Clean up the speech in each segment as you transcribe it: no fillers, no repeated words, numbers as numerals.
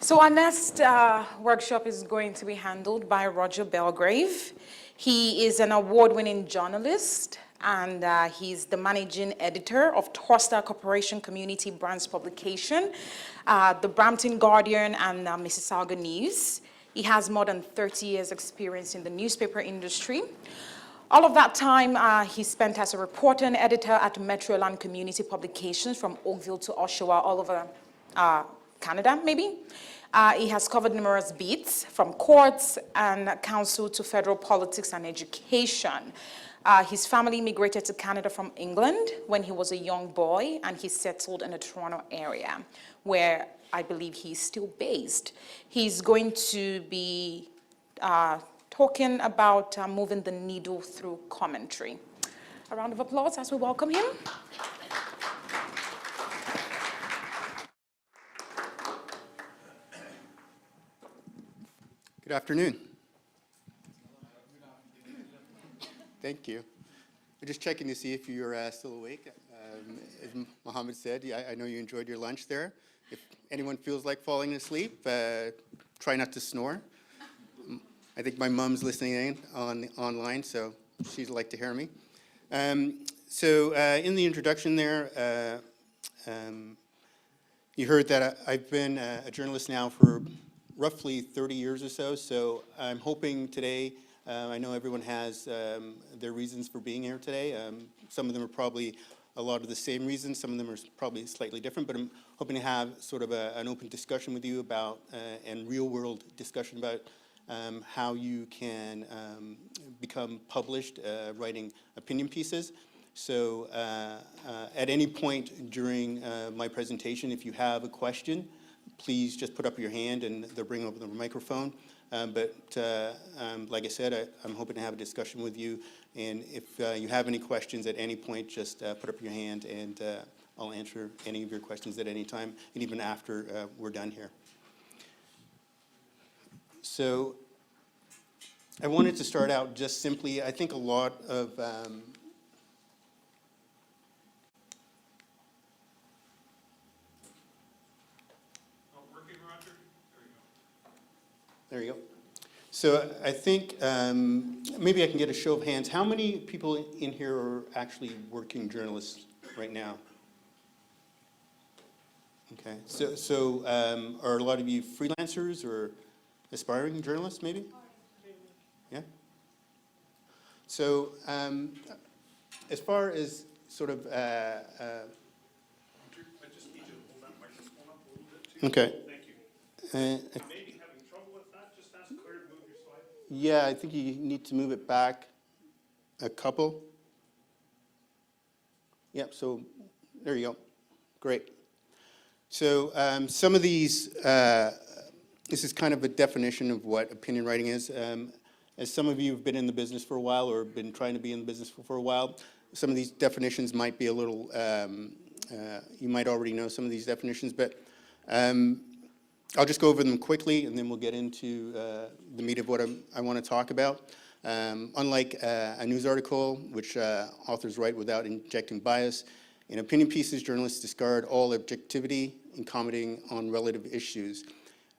So our next workshop is going to be handled by Roger Belgrave. He is an award-winning journalist, and he's the managing editor of Torstar Corporation Community Brands publication, the Brampton Guardian, and Mississauga News. He has more than 30 years experience in the newspaper industry. All of that time, he spent as a reporter and editor at Metroland Community Publications from Oakville to Oshawa, all over Canada, maybe. He has covered numerous beats, from courts and council to federal politics and education. His family immigrated to Canada from England when he was a young boy, and he settled in the Toronto area, where I believe he's still based. He's going to be talking about moving the needle through commentary. A round of applause as we welcome him. Good afternoon. Thank you. We're just checking to see if you're still awake. As Mohammed said, I know you enjoyed your lunch there. If anyone feels like falling asleep, try not to snore. I think my mom's listening in online, so she'd like to hear me. So in the introduction there, you heard that I've been a journalist now for roughly 30 years or so, so I'm hoping today, I know everyone has their reasons for being here today. Some of them are probably a lot of the same reasons, some of them are probably slightly different, but I'm hoping to have sort of an open discussion with you about, and real-world discussion about how you can become published writing opinion pieces. So at any point during my presentation, if you have a question, please just put up your hand and they'll bring over the microphone. But like I said, I'm hoping to have a discussion with you. And if you have any questions at any point, just put up your hand and I'll answer any of your questions at any time, and even after we're done here. So I wanted to start out just simply, I think a lot of There you go. So I think maybe I can get a show of hands. How many people in here are actually working journalists right now? Okay. So are a lot of you freelancers or aspiring journalists, maybe? Yeah. So as far as sort of I just need you to hold that microphone up a little bit too. Okay. Thank you. Maybe having trouble with that, just ask Claire to move your slide. Yeah, I think you need to move it back a couple. Yep, so there you go. Great. So some of these, this is kind of a definition of what opinion writing is. As some of you have been in the business for a while or been trying to be in the business for a while, some of these definitions might be a little, you might already know some of these definitions, but I'll just go over them quickly and then we'll get into the meat of what I want to talk about. Unlike a news article, which authors write without injecting bias, in opinion pieces, journalists discard all objectivity in commenting on relative issues.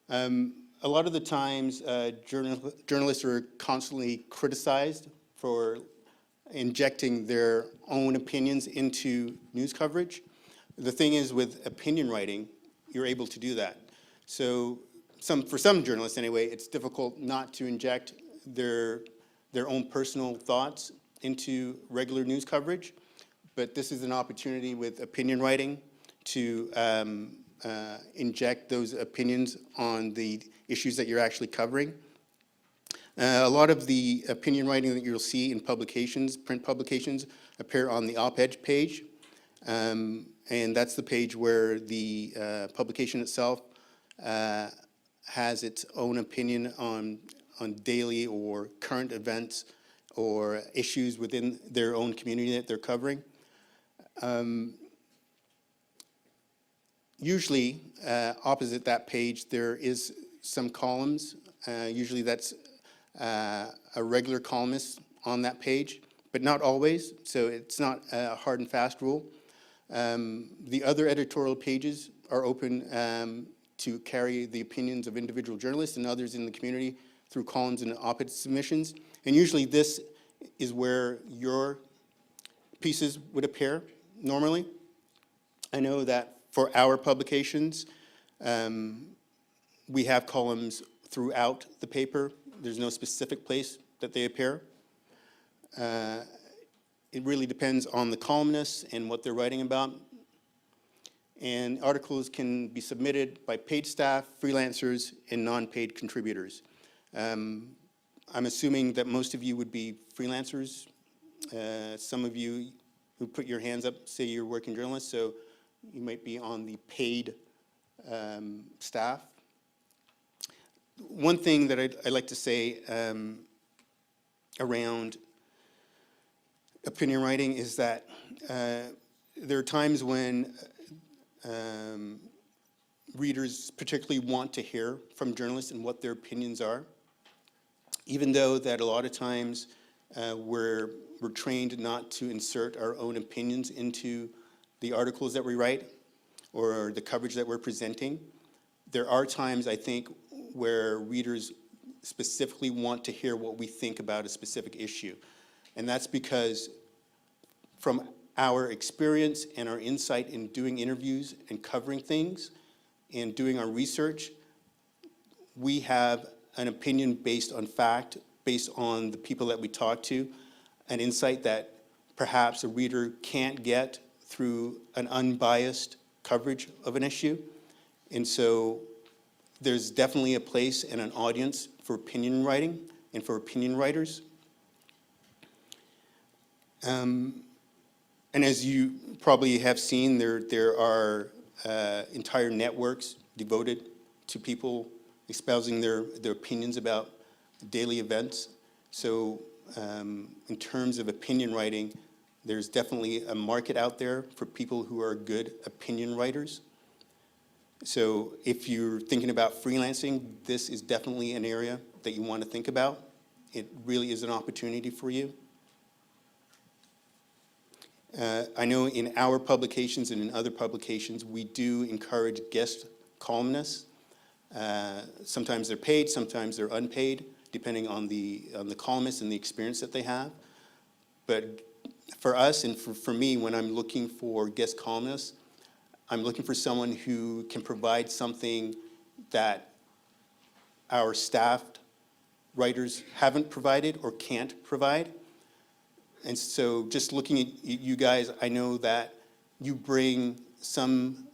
A lot of the times, journalists are constantly criticized for injecting their own opinions into news coverage. The thing is, with opinion writing, you're able to do that. So for some journalists anyway, it's difficult not to inject their own personal thoughts into regular news coverage. But this is an opportunity with opinion writing to inject those opinions on the issues that you're actually covering. A lot of the opinion writing that you'll see in publications, print publications, appear on the op-ed page. And that's the page where the publication itself has its own opinion on daily or current events or issues within their own community that they're covering. Usually, opposite that page, there is some columns. Usually that's a regular columnist on that page, but not always, so it's not a hard and fast rule. The other editorial pages are open to carry the opinions of individual journalists and others in the community through columns and op-ed submissions. And usually this is where your pieces would appear normally. I know that for our publications, we have columns throughout the paper. There's no specific place that they appear. It really depends on the columnist and what they're writing about. And articles can be submitted by paid staff, freelancers, and non-paid contributors. I'm assuming that most of you would be freelancers. Some of you who put your hands up say you're working journalists, so you might be on the paid staff. One thing that I'd like to say around opinion writing is that there are times when readers particularly want to hear from journalists and what their opinions are, even though that a lot of times we're trained not to insert our own opinions into the articles that we write or the coverage that we're presenting. There are times, I think, where readers specifically want to hear what we think about a specific issue. And that's because from our experience and our insight in doing interviews and covering things and doing our research, we have an opinion based on fact, based on the people that we talk to, an insight that perhaps a reader can't get through an unbiased coverage of an issue. And so there's definitely a place and an audience for opinion writing and for opinion writers. And as you probably have seen, there are entire networks devoted to people espousing their opinions about daily events. So in terms of opinion writing, there's definitely a market out there for people who are good opinion writers. So if you're thinking about freelancing, this is definitely an area that you want to think about. It really is an opportunity for you. I know in our publications and in other publications, we do encourage guest columnists. Sometimes they're paid, sometimes they're unpaid, depending on the columnist and the experience that they have. But for us and for me, when I'm looking for guest columnists, I'm looking for someone who can provide something that our staffed writers haven't provided or can't provide. And so just looking at you guys, I know that you bring some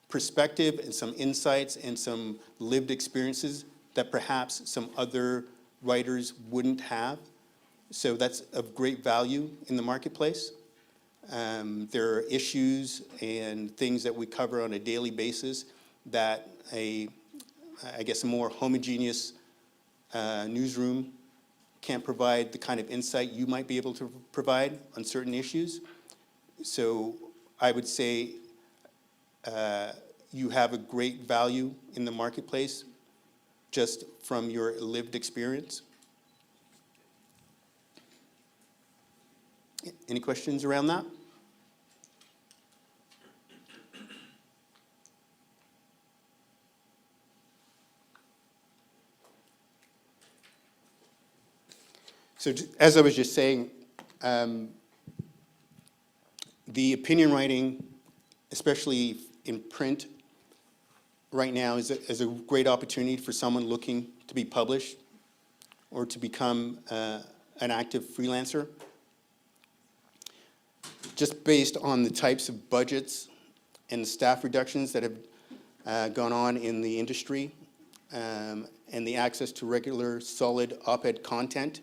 perspective and some insights and some lived experiences that perhaps some other writers wouldn't have. So that's of great value in the marketplace. There are issues and things that we cover on a daily basis that I guess a more homogeneous newsroom can't provide the kind of insight you might be able to provide on certain issues. So I would say you have a great value in the marketplace just from your lived experience. Any questions around that? So as I was just saying, the opinion writing, especially in print right now, is a great opportunity for someone looking to be published or to become an active freelancer. Just based on the types of budgets and the staff reductions that have gone on in the industry and the access to regular, solid op-ed content,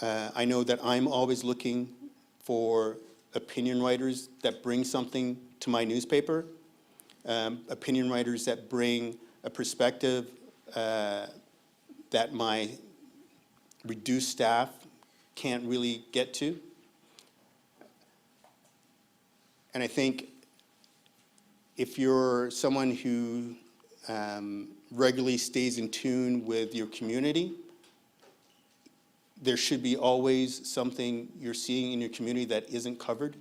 I know that I'm always looking for opinion writers that bring something to my newspaper, opinion writers that bring a perspective that my reduced staff can't really get to. And I think if you're someone who regularly stays in tune with your community, there should be always something you're seeing in your community that isn't covered,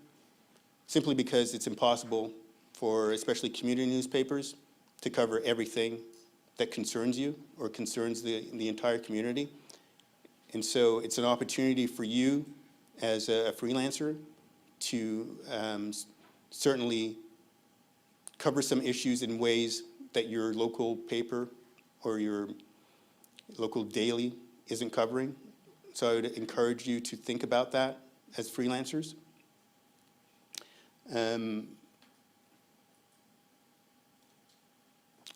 simply because it's impossible for especially community newspapers to cover everything that concerns you or concerns the entire community. And so it's an opportunity for you as a freelancer to certainly cover some issues in ways that your local paper or your local daily isn't covering. So I would encourage you to think about that as freelancers.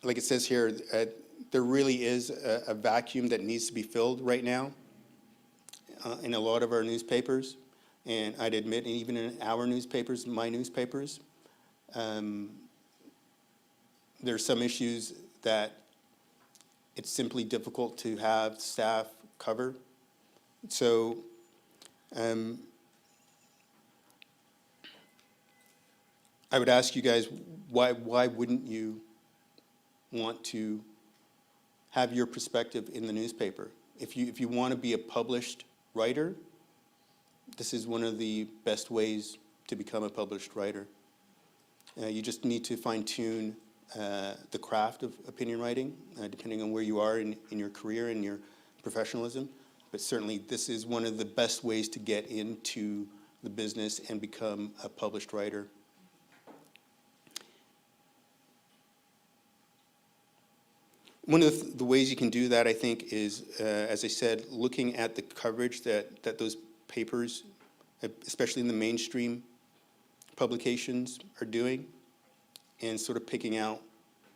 Like it says here, there really is a vacuum that needs to be filled right now in a lot of our newspapers. And I'd admit, even in our newspapers, my newspapers, there's some issues that it's simply difficult to have staff cover. So I would ask you guys, why wouldn't you want to have your perspective in the newspaper? If you want to be a published writer, this is one of the best ways to become a published writer. You just need to fine-tune the craft of opinion writing, depending on where you are in your career and your professionalism. But certainly this is one of the best ways to get into the business and become a published writer. One of the ways you can do that, I think, is, as I said, looking at the coverage that those papers, especially in the mainstream publications, are doing, and sort of picking out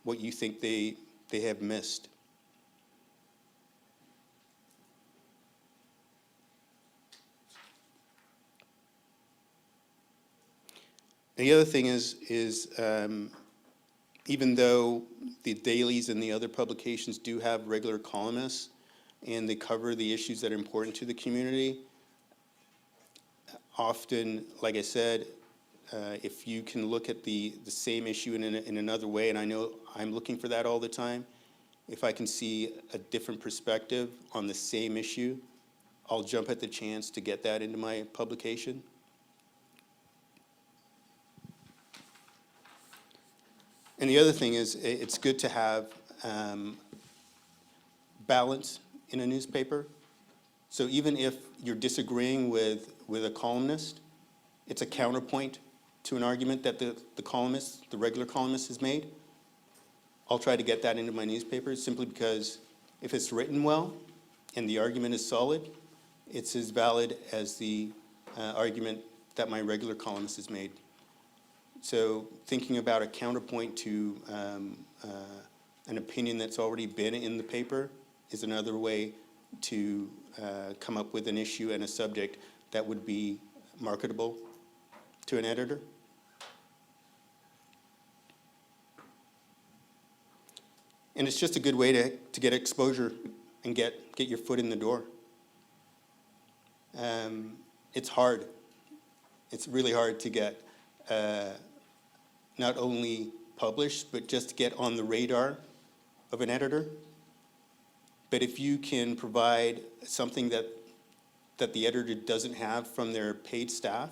what you think they have missed. And the other thing is even though the dailies and the other publications do have regular columnists and they cover the issues that are important to the community, often, like I said, if you can look at the same issue in another way, and I know I'm looking for that all the time, if I can see a different perspective on the same issue, I'll jump at the chance to get that into my publication. And the other thing is, it's good to have balance in a newspaper. So even if you're disagreeing with a columnist, it's a counterpoint to an argument that the columnist, the regular columnist, has made. I'll try to get that into my newspaper simply because if it's written well and the argument is solid, it's as valid as the argument that my regular columnist has made. So thinking about a counterpoint to an opinion that's already been in the paper is another way to come up with an issue and a subject that would be marketable to an editor. And it's just a good way to get exposure and get your foot in the door. It's hard. It's really hard to get not only published, but just to get on the radar of an editor. But if you can provide something that the editor doesn't have from their paid staff,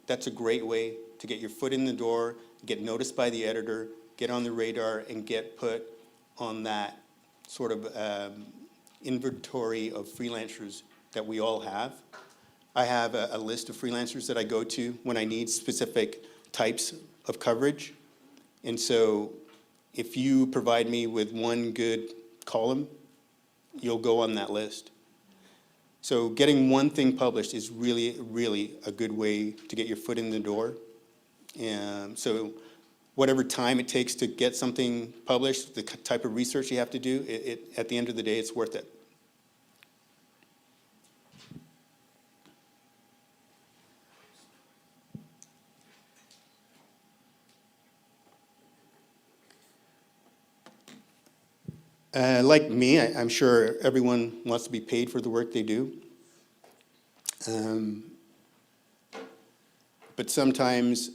that's a great way to get your foot in the door, get noticed by the editor, get on the radar, and get put on that sort of inventory of freelancers that we all have. I have a list of freelancers that I go to when I need specific types of coverage. And so if you provide me with one good column, you'll go on that list. So getting one thing published is really, really a good way to get your foot in the door. And so whatever time it takes to get something published, the type of research you have to do, at the end of the day, it's worth it. Like me, I'm sure everyone wants to be paid for the work they do. But sometimes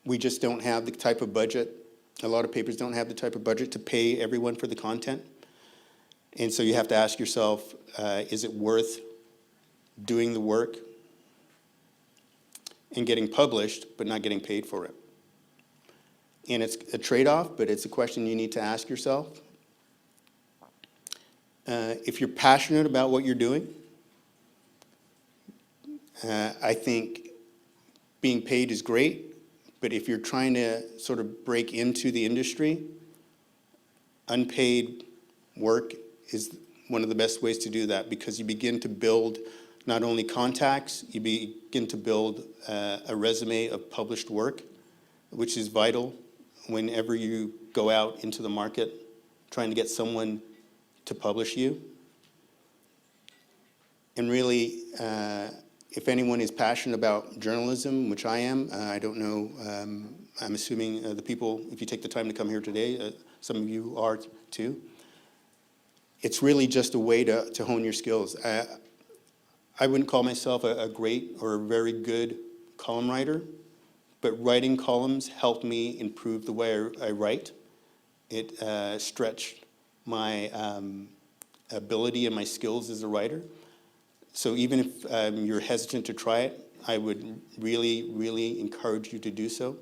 we just don't have the type of budget. A lot of papers don't have the type of budget to pay everyone for the content. And so you have to ask yourself, is it worth doing the work? and getting published, but not getting paid for it. And it's a trade-off, but it's a question you need to ask yourself. If you're passionate about what you're doing, I think being paid is great, but if you're trying to sort of break into the industry, unpaid work is one of the best ways to do that, because you begin to build not only contacts, you begin to build a resume of published work, which is vital whenever you go out into the market trying to get someone to publish you. And really, if anyone is passionate about journalism, which I am, I don't know, I'm assuming the people, if you take the time to come here today, some of you are too. It's really just a way to hone your skills. I wouldn't call myself a great or a very good column writer, but writing columns helped me improve the way I write. It stretched my ability and my skills as a writer. So even if you're hesitant to try it, I would really, really encourage you to do so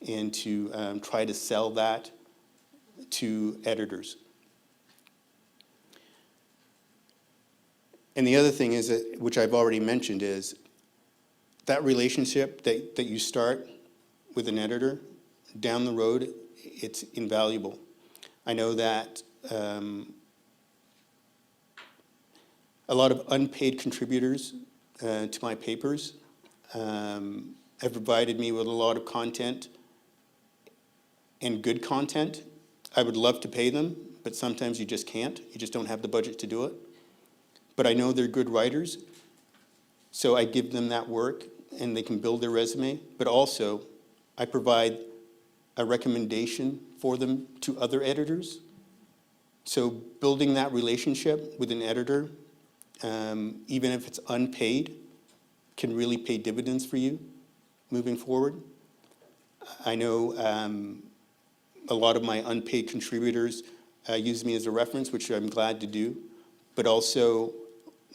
and to try to sell that to editors. And the other thing is, that, which I've already mentioned, is that relationship that you start with an editor, down the road, it's invaluable. I know that a lot of unpaid contributors to my papers have provided me with a lot of content and good content. I would love to pay them, but sometimes you just can't. You just don't have the budget to do it. But I know they're good writers, so I give them that work and they can build their resume. But also, I provide a recommendation for them to other editors. So building that relationship with an editor, even if it's unpaid, can really pay dividends for you moving forward. I know a lot of my unpaid contributors use me as a reference, which I'm glad to do. But also,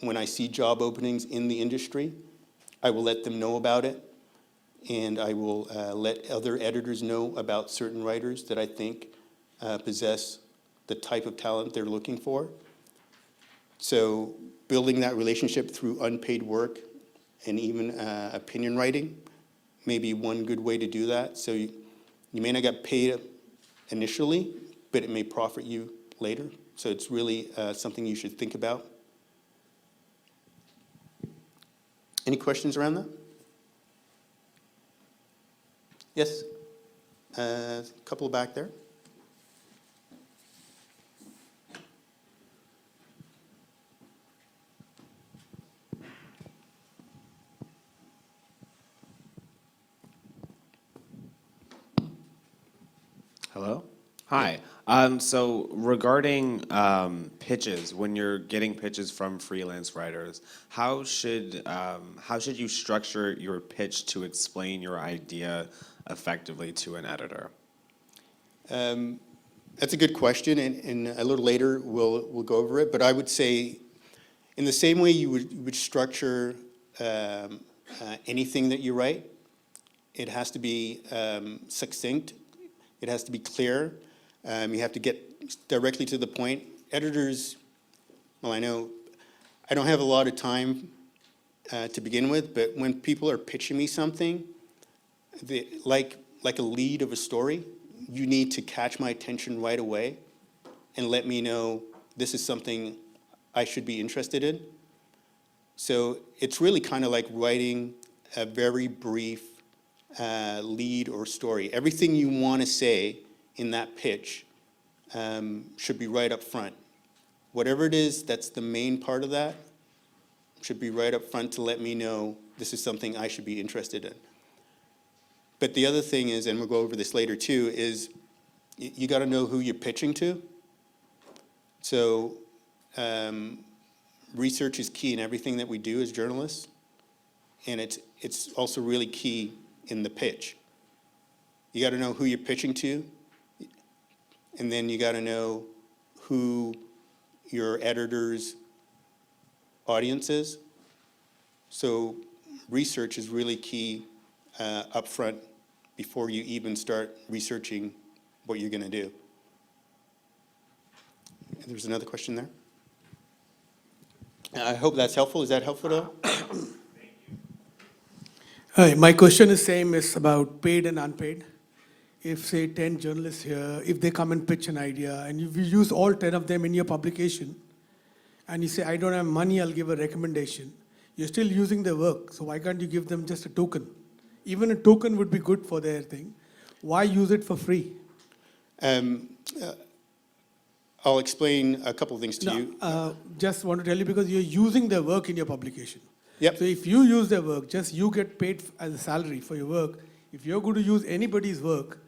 when I see job openings in the industry, I will let them know about it, and I will let other editors know about certain writers that I think possess the type of talent they're looking for. So building that relationship through unpaid work and even opinion writing may be one good way to do that. So you may not get paid initially, but it may profit you later. So it's really something you should think about. Any questions around that? Yes? A couple back there. Hello? Hi. So regarding pitches, when you're getting pitches from freelance writers, how should you structure your pitch to explain your idea effectively to an editor? That's a good question, and a little later we'll go over it. But I would say, in the same way you would structure anything that you write, it has to be succinct. It has to be clear. You have to get directly to the point. Editors, well, I know I don't have a lot of time to begin with, but when people are pitching me something, like a lead of a story, you need to catch my attention right away and let me know this is something I should be interested in. So it's really kind of like writing a very brief lead or story. Everything you want to say in that pitch should be right up front. Whatever it is that's the main part of that should be right up front to let me know this is something I should be interested in. But the other thing is, and we'll go over this later too, is you got to know who you're pitching to. So research is key in everything that we do as journalists, and it's also really key in the pitch. You got to know who you're pitching to, and then you got to know who your editor's audience is. So research is really key upfront before you even start researching what you're going to do. There's another question there. I hope that's helpful. Is that helpful at all? Hi, my question is same, is about paid and unpaid. If, say, 10 journalists here, if they come and pitch an idea, and if you use all 10 of them in your publication, and you say, I don't have money, I'll give a recommendation, you're still using their work, so why can't you give them just a token? Even a token would be good for their thing. Why use it for free? I'll explain a couple of things to you. Just want to tell you, because you're using their work in your publication. Yep. So if you use their work, just you get paid as a salary for your work. If you're going to use anybody's work,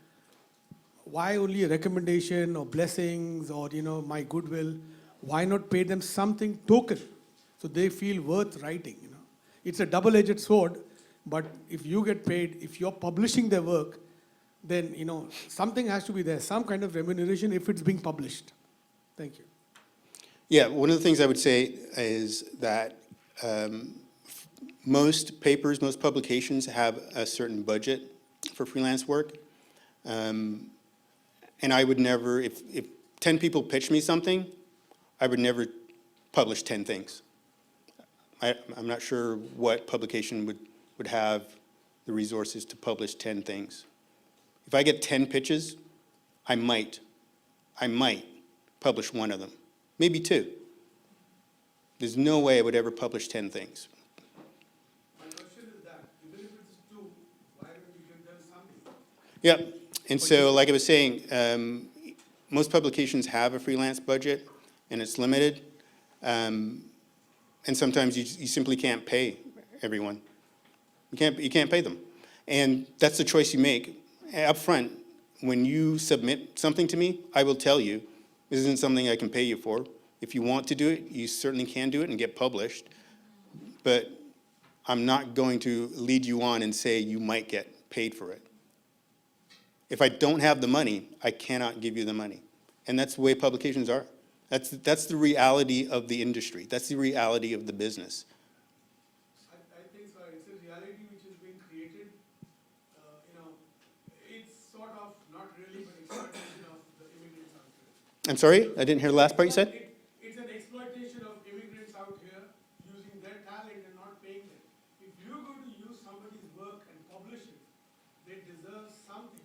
why only a recommendation or blessings or, my goodwill? Why not pay them something token so they feel worth writing? It's a double-edged sword, but if you get paid, if you're publishing their work, then, something has to be there, some kind of remuneration if it's being published. Thank you. Yeah, one of the things I would say is that most papers, most publications have a certain budget for freelance work. And I would never, if 10 people pitch me something, I would never publish 10 things. I'm not sure what publication would have the resources to publish 10 things. If I get 10 pitches, I might publish one of them, maybe two. There's no way I would ever publish 10 things. My question is that, even if it's two, why don't you give them something? Yeah, and so like I was saying, most publications have a freelance budget and it's limited. And sometimes you simply can't pay everyone. You can't pay them. And that's the choice you make. Up front, when you submit something to me, I will tell you, this isn't something I can pay you for. If you want to do it, you certainly can do it and get published. But I'm not going to lead you on and say you might get paid for it. If I don't have the money, I cannot give you the money. And that's the way publications are. That's the reality of the industry. That's the reality of the business. I think so. It's a reality which is being created. It's sort of not really, but exploitation of the immigrants out here. I'm sorry? I didn't hear the last part you said? It's an exploitation of immigrants out here using their talent and not paying them. If you're going to use somebody's work and publish it, they deserve something.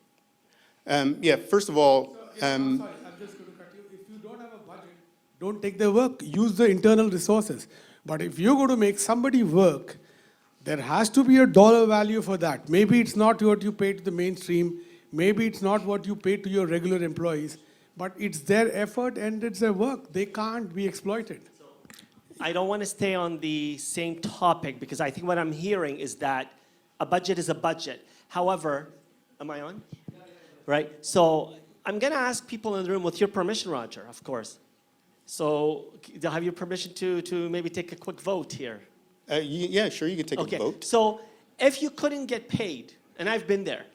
Yeah, first of all, I'm sorry, I'm just going to cut you. If you don't have a budget, don't take their work. Use the internal resources. But if you're going to make somebody work, there has to be a dollar value for that. Maybe it's not what you pay to the mainstream. Maybe it's not what you pay to your regular employees. But it's their effort and it's their work. They can't be exploited. I don't want to stay on the same topic because I think what I'm hearing is that a budget is a budget. However, am I on? Right? So I'm going to ask people in the room with your permission, Roger, of course. So do I have your permission to maybe take a quick vote here? yeah, sure, you can take a vote. So if you couldn't get paid, and I've been there,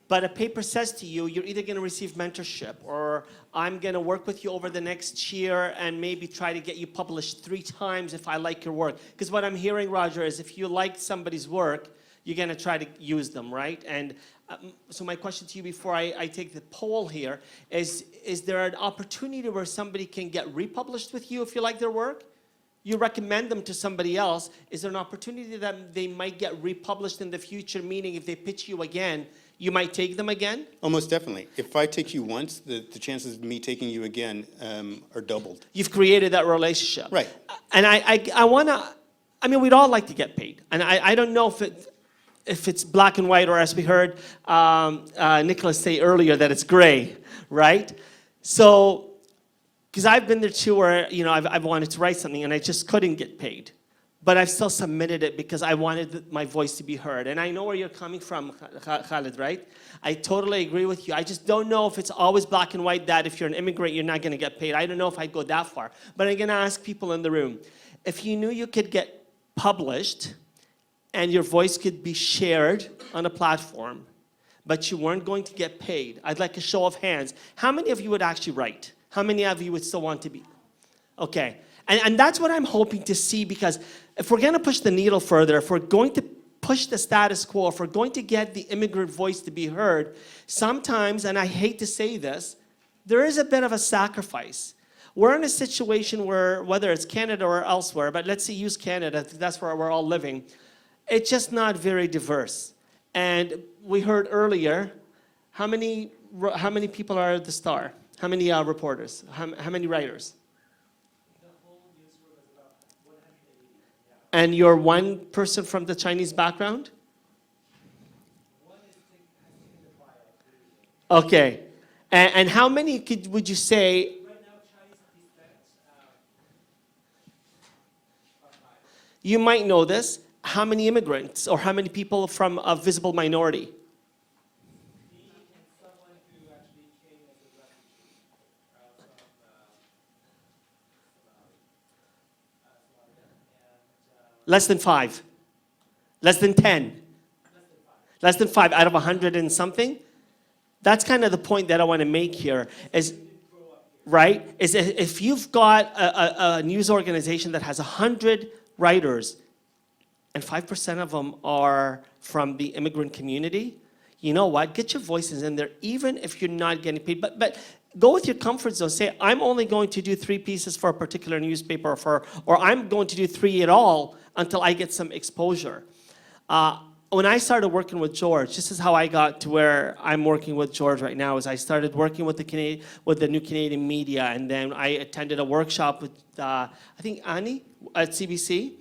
but a paper says to you, you're either going to receive mentorship or I'm going to work with you over the next year and maybe try to get you published 3 times if I like your work. Because what I'm hearing, Roger, is if you like somebody's work, you're going to try to use them, right? And so my question to you before I take the poll here is there an opportunity where somebody can get republished with you if you like their work? You recommend them to somebody else. Is there an opportunity that they might get republished in the future, meaning if they pitch you again, you might take them again? Almost definitely. If I take you once, the chances of me taking you again are doubled. You've created that relationship. Right. And I want to, I mean, we'd all like to get paid. And I don't know if it's black and white or as we heard Nicholas say earlier that it's gray, right? So, because I've been there too where, I've wanted to write something and I just couldn't get paid. But I've still submitted it because I wanted my voice to be heard. And I know where you're coming from, Khalid, right? I totally agree with you. I just don't know if it's always black and white that if you're an immigrant, you're not going to get paid. I don't know if I'd go that far. But I'm going to ask people in the room, if you knew you could get published and your voice could be shared on a platform, but you weren't going to get paid, I'd like a show of hands. How many of you would actually write? How many of you would still want to be? Okay. And that's what I'm hoping to see, because if we're going to push the needle further, if we're going to push the status quo, if we're going to get the immigrant voice to be heard, sometimes, and I hate to say this, there is a bit of a sacrifice. We're in a situation where, whether it's Canada or elsewhere, but let's say use Canada, that's where we're all living, it's just not very diverse. And we heard earlier, how many people are at the Star? How many reporters? How many writers? The whole newsroom is about 180. Yeah. And you're one person from the Chinese background? One is in the bio. Okay. And how many would you say? Right now, Chinese descent. You might know this. How many immigrants or how many people from a visible minority? Less than 5. Less than 10. Less than 5 out of 100 and something. That's kind of the point that I want to make here is, right, is if you've got a news organization that has 100 writers and 5% of them are from the immigrant community, you know what? Get your voices in there, even if you're not getting paid. But go with your comfort zone. Say, I'm only going to do 3 pieces for a particular newspaper, or I'm going to do 3 at all until I get some exposure. When I started working with George, this is how I got to where I'm working with George right now, is I started working with the New Canadian Media, and then I attended a workshop with, I think, Annie at CBC,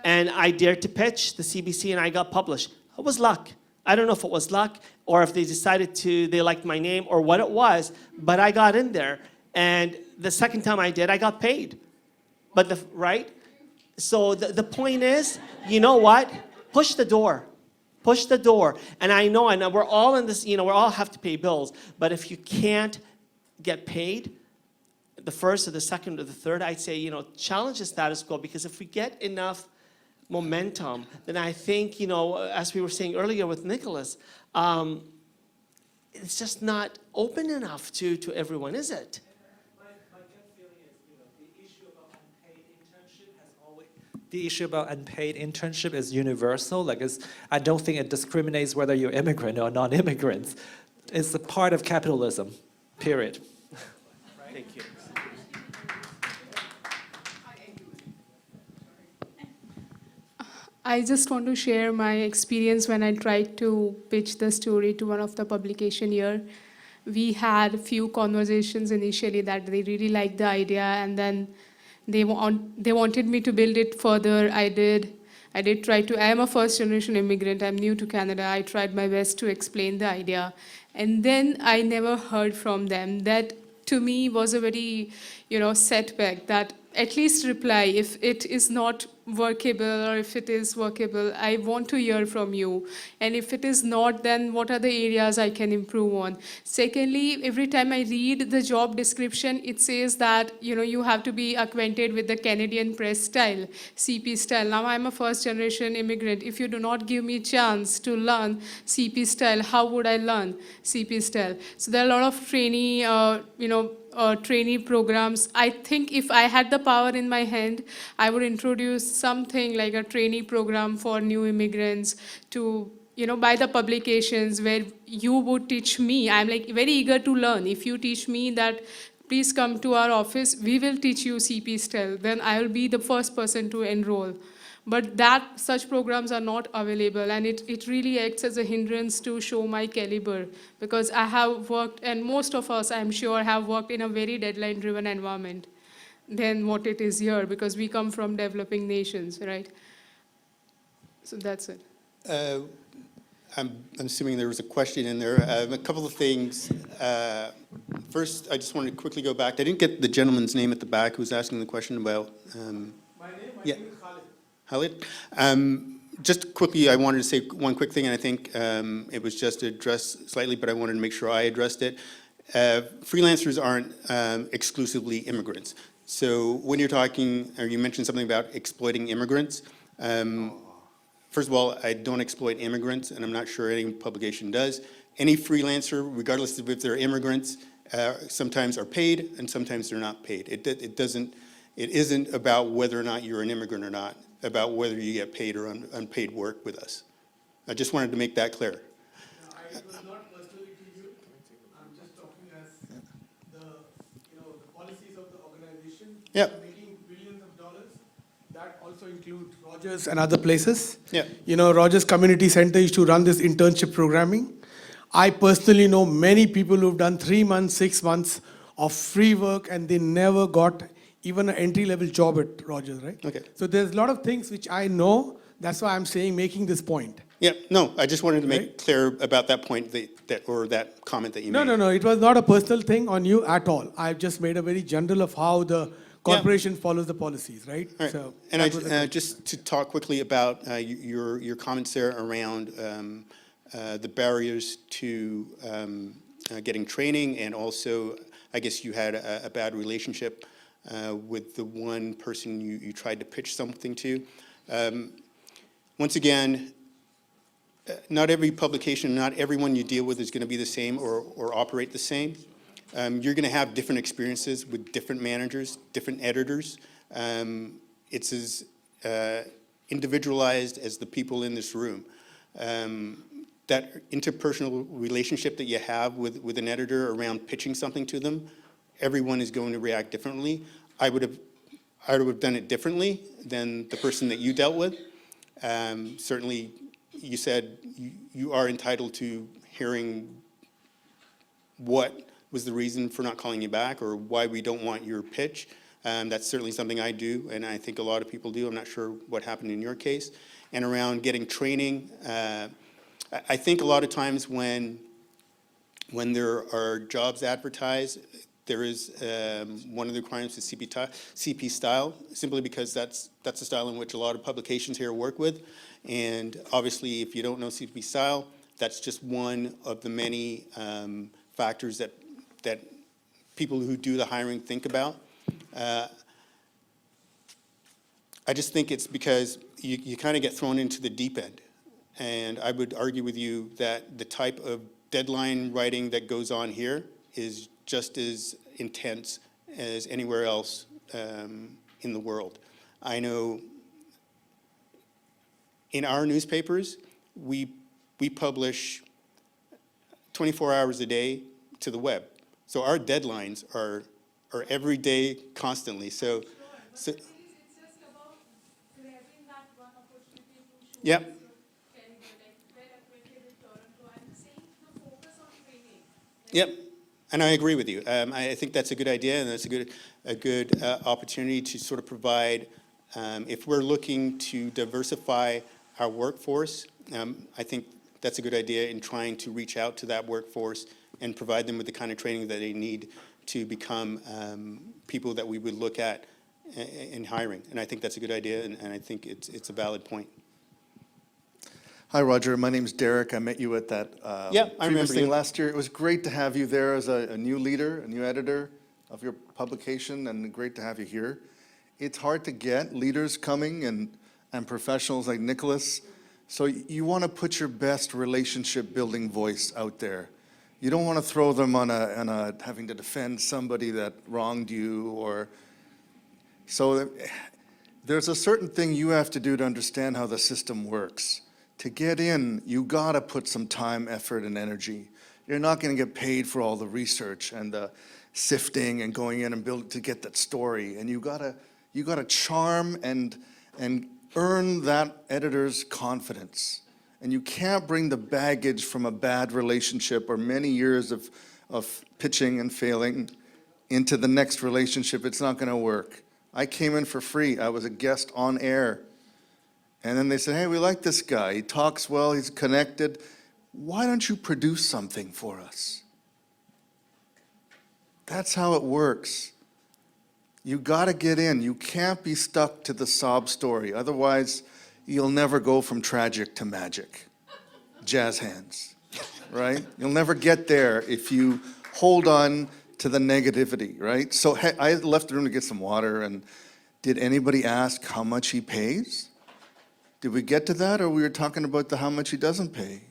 and I dared to pitch the CBC, and I got published. It was luck. I don't know if it was luck, or if they decided they liked my name, or what it was, but I got in there, and the second time I did, I got paid. But right? So the point is, you know what? Push the door. Push the door. And I know we're all in this, we all have to pay bills. But if you can't get paid, the first or the second or the third, I'd say, challenge the status quo. Because if we get enough momentum, then I think, as we were saying earlier with Nicholas, it's just not open enough to everyone, is it? The issue about unpaid internship is universal. I don't think it discriminates whether you're immigrant or non-immigrants. It's a part of capitalism, period. Thank you. I just want to share my experience when I tried to pitch the story to one of the publication here. We had a few conversations initially that they really liked the idea, and then they wanted me to build it further. I did try to. I am a first-generation immigrant. I'm new to Canada. I tried my best to explain the idea. And then I never heard from them. That, to me, was a very, setback, that at least reply. If it is not workable, or if it is workable, I want to hear from you. And if it is not, then what are the areas I can improve on? Secondly, every time I read the job description, it says that, you have to be acquainted with the Canadian press style, CP style. Now, I'm a first-generation immigrant. If you do not give me a chance to learn CP style, how would I learn CP style? So there are a lot of trainee, trainee programs. I think if I had the power in my hand, I would introduce something like a trainee program for new immigrants to, by the publications where you would teach me. I'm very eager to learn. If you teach me that, please come to our office, we will teach you CP style, then I will be the first person to enroll. But such programs are not available, and it really acts as a hindrance to show my caliber, because I have worked, and most of us, I'm sure, have worked in a very deadline-driven environment than what it is here, because we come from developing nations, right? So that's it. I'm assuming there was a question in there. A couple of things. First, I just wanted to quickly go back. I didn't get the gentleman's name at the back who was asking the question about. My name is Khalid. Khalid. Just quickly, I wanted to say one quick thing, and I think it was just addressed slightly, but I wanted to make sure I addressed it. Freelancers aren't exclusively immigrants. So when you're talking, or you mentioned something about exploiting immigrants, first of all, I don't exploit immigrants, and I'm not sure any publication does. Any freelancer, regardless of if they're immigrants, sometimes are paid and sometimes they're not paid. It isn't about whether or not you're an immigrant or not, about whether you get paid or unpaid work with us. I just wanted to make that clear. It was not personally to you. I'm just talking as the, the policies of the organization. Yeah. Making billions of dollars. That also includes Rogers and other places. Yeah. Rogers Community Center used to run this internship programming. I personally know many people who've done 3 months, 6 months of free work, and they never got even an entry-level job at Rogers, right? Okay. So there's a lot of things which I know. That's why I'm saying, making this point. Yeah, no, I just wanted to make Right. clear about that point that comment that you made. No. It was not a personal thing on you at all. I've just made a very general of how the corporation follows the policies, right? All right. So And that was the just to talk quickly about your comments there around the barriers to getting training, and also, I guess you had a bad relationship with the one person you tried to pitch something to. Once again, not every publication, not everyone you deal with is going to be the same or operate the same. You're going to have different experiences with different managers, different editors. It's as individualized as the people in this room. That interpersonal relationship that you have with an editor around pitching something to them, everyone is going to react differently. I would have done it differently than the person that you dealt with. Certainly, you said you are entitled to hearing what was the reason for not calling you back, or why we don't want your pitch. That's certainly something I do, and I think a lot of people do. I'm not sure what happened in your case. And around getting training, I think a lot of times when there are jobs advertised, there is one of the requirements is CP style, simply because that's the style in which a lot of publications here work with. And obviously, if you don't know CP style, that's just one of the many factors that people who do the hiring think about. I just think it's because you kind of get thrown into the deep end. And I would argue with you that the type of deadline writing that goes on here is just as intense as anywhere else in the world. I know in our newspapers, we publish 24 hours a day to the web. So our deadlines are every day, constantly. So It's just about grabbing that one opportunity to show Yep. your caliber, like well acquainted in Toronto. I'm saying the focus on training. Yep, and I agree with you. I think that's a good idea, and that's a good opportunity to sort of provide, if we're looking to diversify our workforce, I think that's a good idea in trying to reach out to that workforce and provide them with the kind of training that they need to become people that we would look at in hiring. And I think that's a good idea, and I think it's a valid point. Hi, Roger. My name's Derek. I met you at that Yeah, I previous remember thing you. last year. It was great to have you there as a new leader, a new editor of your publication, and great to have you here. It's hard to get leaders coming and professionals like Nicholas. So you want to put your best relationship building voice out there. You don't want to throw them on a having to defend somebody that wronged you, or so there's a certain thing you have to do to understand how the system works. To get in, you got to put some time, effort, and energy. You're not going to get paid for all the research and the sifting and going in and build to get that story. And you got to charm and earn that editor's confidence. And you can't bring the baggage from a bad relationship or many years of pitching and failing into the next relationship. It's not going to work. I came in for free. I was a guest on air. And then they said, hey, we like this guy. He talks well, he's connected. Why don't you produce something for us? That's how it works. You got to get in. You can't be stuck to the sob story. Otherwise, you'll never go from tragic to magic. Jazz hands, right? You'll never get there if you hold on to the negativity, right? So I left the room to get some water, and did anybody ask how much he pays? Did we get to that, or we were talking about how much he doesn't pay?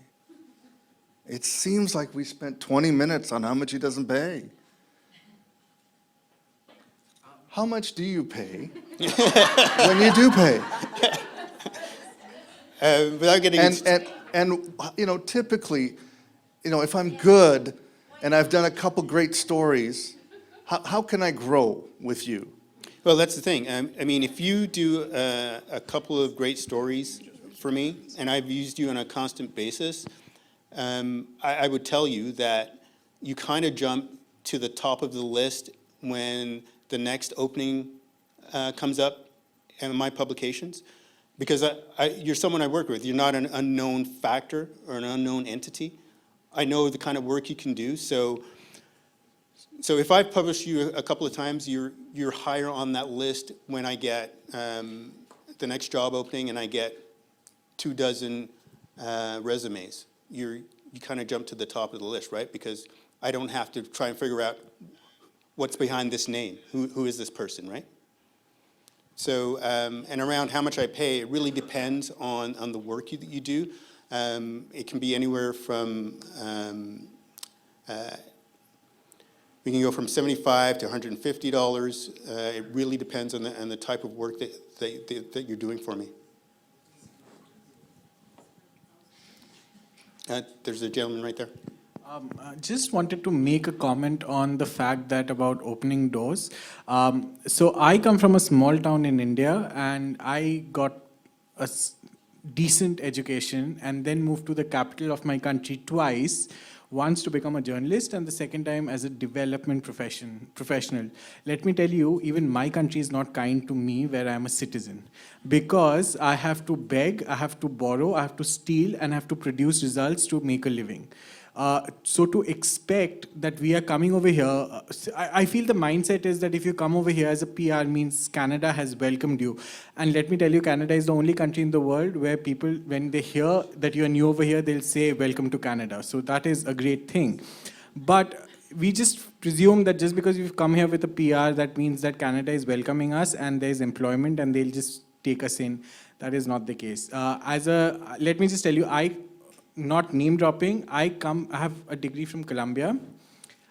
It seems like we spent 20 minutes on how much he doesn't pay. How much do you pay when you do pay? Without getting And And, typically, if I'm good and I've done a couple great stories, how can I grow with you? Well, that's the thing. I mean, if you do a couple of great stories for me, and I've used you on a constant basis, I would tell you that you kind of jump to the top of the list when the next opening comes up in my publications, because you're someone I work with. You're not an unknown factor or an unknown entity. I know the kind of work you can do. So if I've published you a couple of times, you're higher on that list when I get the next job opening and I get 24 resumes. You kind of jump to the top of the list, right? Because I don't have to try and figure out what's behind this name. Who is this person, right? So, and around how much I pay, it really depends on the work that you do. It can be anywhere from, we can go from $75 to $150. It really depends on the type of work that you're doing for me. There's a gentleman right there. I just wanted to make a comment on the fact that about opening doors. So I come from a small town in India, and I got a decent education and then moved to the capital of my country twice. Once to become a journalist and the second time as a development professional. Let me tell you, even my country is not kind to me where I am a citizen. Because I have to beg, I have to borrow, I have to steal, and I have to produce results to make a living. So to expect that we are coming over here, I feel the mindset is that if you come over here as a PR means Canada has welcomed you. And let me tell you, Canada is the only country in the world where people, when they hear that you are new over here, they'll say, welcome to Canada. So that is a great thing. But we just presume that just because we've come here with a PR, that means that Canada is welcoming us and there's employment and they'll just take us in. That is not the case. Let me just tell you, not name dropping, I have a degree from Columbia.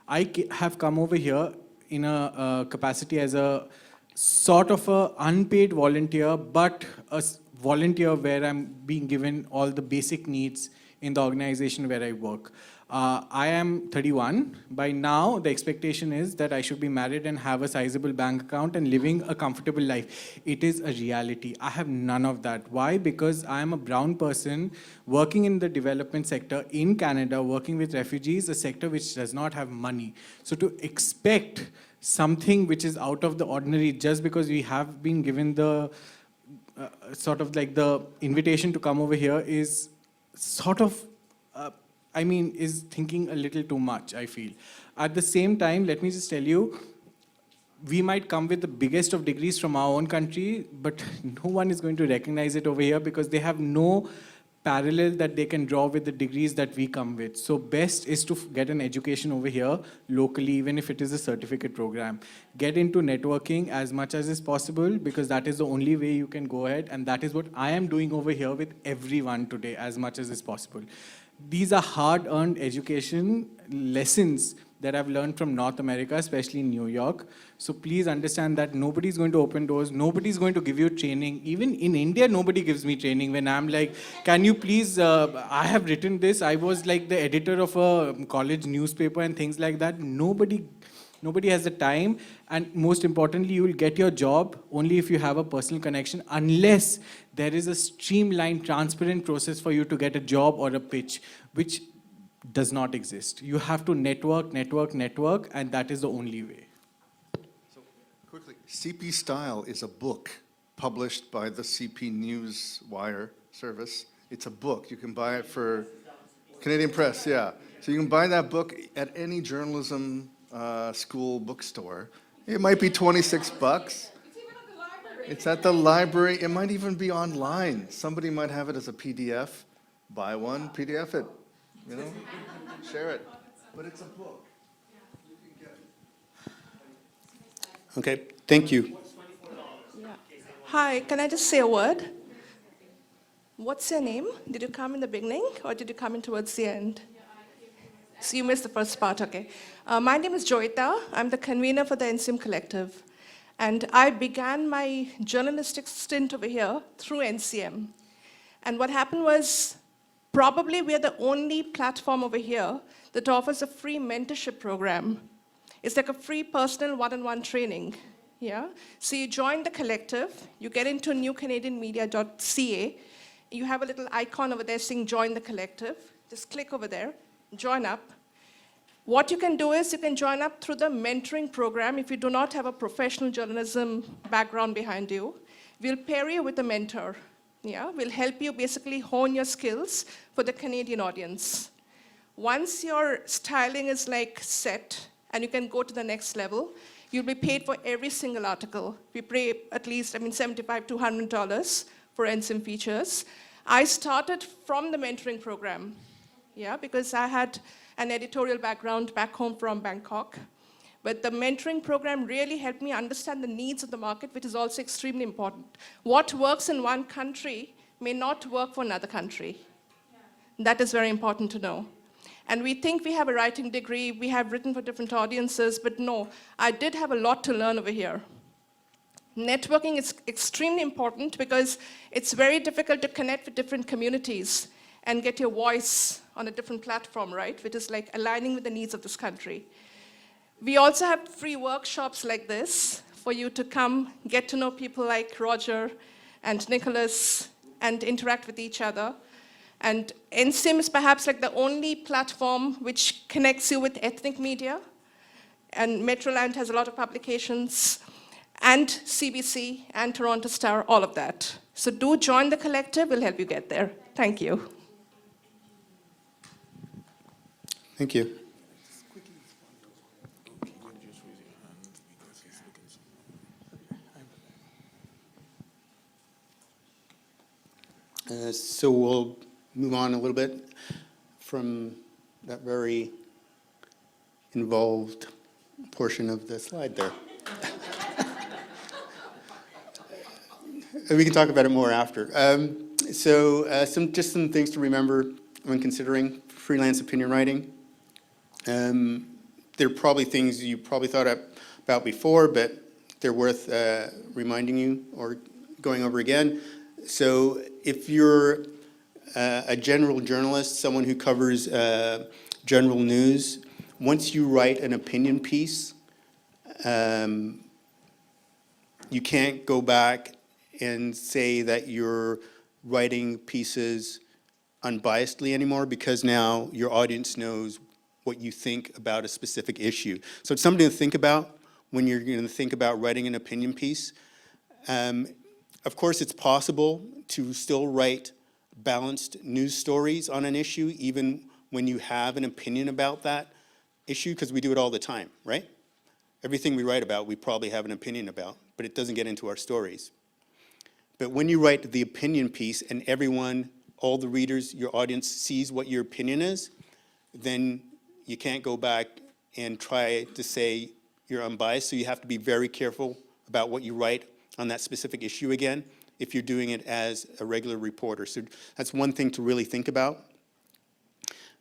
I have come over here in a capacity as a sort of a unpaid volunteer, but a volunteer where I'm being given all the basic needs in the organization where I work. I am 31. By now, the expectation is that I should be married and have a sizable bank account and living a comfortable life. It is a reality. I have none of that. Why? Because I am a brown person working in the development sector in Canada, working with refugees, a sector which does not have money. So to expect something which is out of the ordinary just because we have been given the sort of like the invitation to come over here is sort of is thinking a little too much, I feel. At the same time, let me just tell you, we might come with the biggest of degrees from our own country, but no one is going to recognize it over here because they have no parallel that they can draw with the degrees that we come with. So best is to get an education over here locally, even if it is a certificate program. Get into networking as much as is possible because that is the only way you can go ahead, and that is what I am doing over here with everyone today as much as is possible. These are hard-earned education lessons that I've learned from North America, especially in New York. So please understand that nobody's going to open doors, nobody's going to give you training. Even in India, nobody gives me training when I'm like, can you please, I have written this, I was like the editor of a college newspaper and things like that. Nobody has the time, and most importantly, you will get your job only if you have a personal connection, unless there is a streamlined, transparent process for you to get a job or a pitch, which does not exist. You have to network, and that is the only way. So, quickly, CP Style is a book published by the CP News Wire service. It's a book. You can buy it for Canadian Press, yeah. So you can buy that book at any journalism school bookstore. It might be $26. It's even at the library. It's at the library. It might even be online. Somebody might have it as a PDF. Buy one, PDF it, share it. But it's a book. Okay, thank you. Hi, can I just say a word? What's your name? Did you come in the beginning or did you come in towards the end? So you missed the first part, okay. My name is Joyita. I'm the convener for the NCM Collective. And I began my journalistic stint over here through NCM. And what happened was, Probably we are the only platform over here that offers a free mentorship program. It's like a free personal one-on-one training. Yeah? So you join the collective, you get into newcanadianmedia.ca, you have a little icon over there saying join the collective. Just click over there, join up. What you can do is you can join up through the mentoring program if you do not have a professional journalism background behind you. We'll pair you with a mentor. Yeah? We'll help you basically hone your skills for the Canadian audience. Once your styling is like set and you can go to the next level, you'll be paid for every single article. We pay at least, $75 to $100 for ensign features. I started from the mentoring program, yeah, because I had an editorial background back home from Bangkok. But the mentoring program really helped me understand the needs of the market, which is also extremely important. What works in one country may not work for another country. That is very important to know. And we think we have a writing degree, we have written for different audiences, but no, I did have a lot to learn over here. Networking is extremely important because it's very difficult to connect with different communities and get your voice on a different platform, right? Which is like aligning with the needs of this country. We also have free workshops like this for you to come get to know people like Roger and Nicholas and interact with each other. And NSIM is perhaps like the only platform which connects you with ethnic media. And Metroland has a lot of publications, and CBC and Toronto Star, all of that. So do join the collective, we'll help you get there. Thank you. Thank you. So we'll move on a little bit from that very involved portion of the slide there. We can talk about it more after. Some things to remember when considering freelance opinion writing. There are probably things you probably thought about before, but they're worth reminding you or going over again. So if you're a general journalist, someone who covers general news, once you write an opinion piece, you can't go back and say that you're writing pieces unbiasedly anymore, because now your audience knows what you think about a specific issue. So it's something to think about when you're going to think about writing an opinion piece. Of course, it's possible to still write balanced news stories on an issue, even when you have an opinion about that issue, because we do it all the time, right? Everything we write about, we probably have an opinion about, but it doesn't get into our stories. But when you write the opinion piece and everyone, all the readers, your audience sees what your opinion is, then you can't go back and try to say you're unbiased. So you have to be very careful about what you write on that specific issue again, if you're doing it as a regular reporter. So that's one thing to really think about.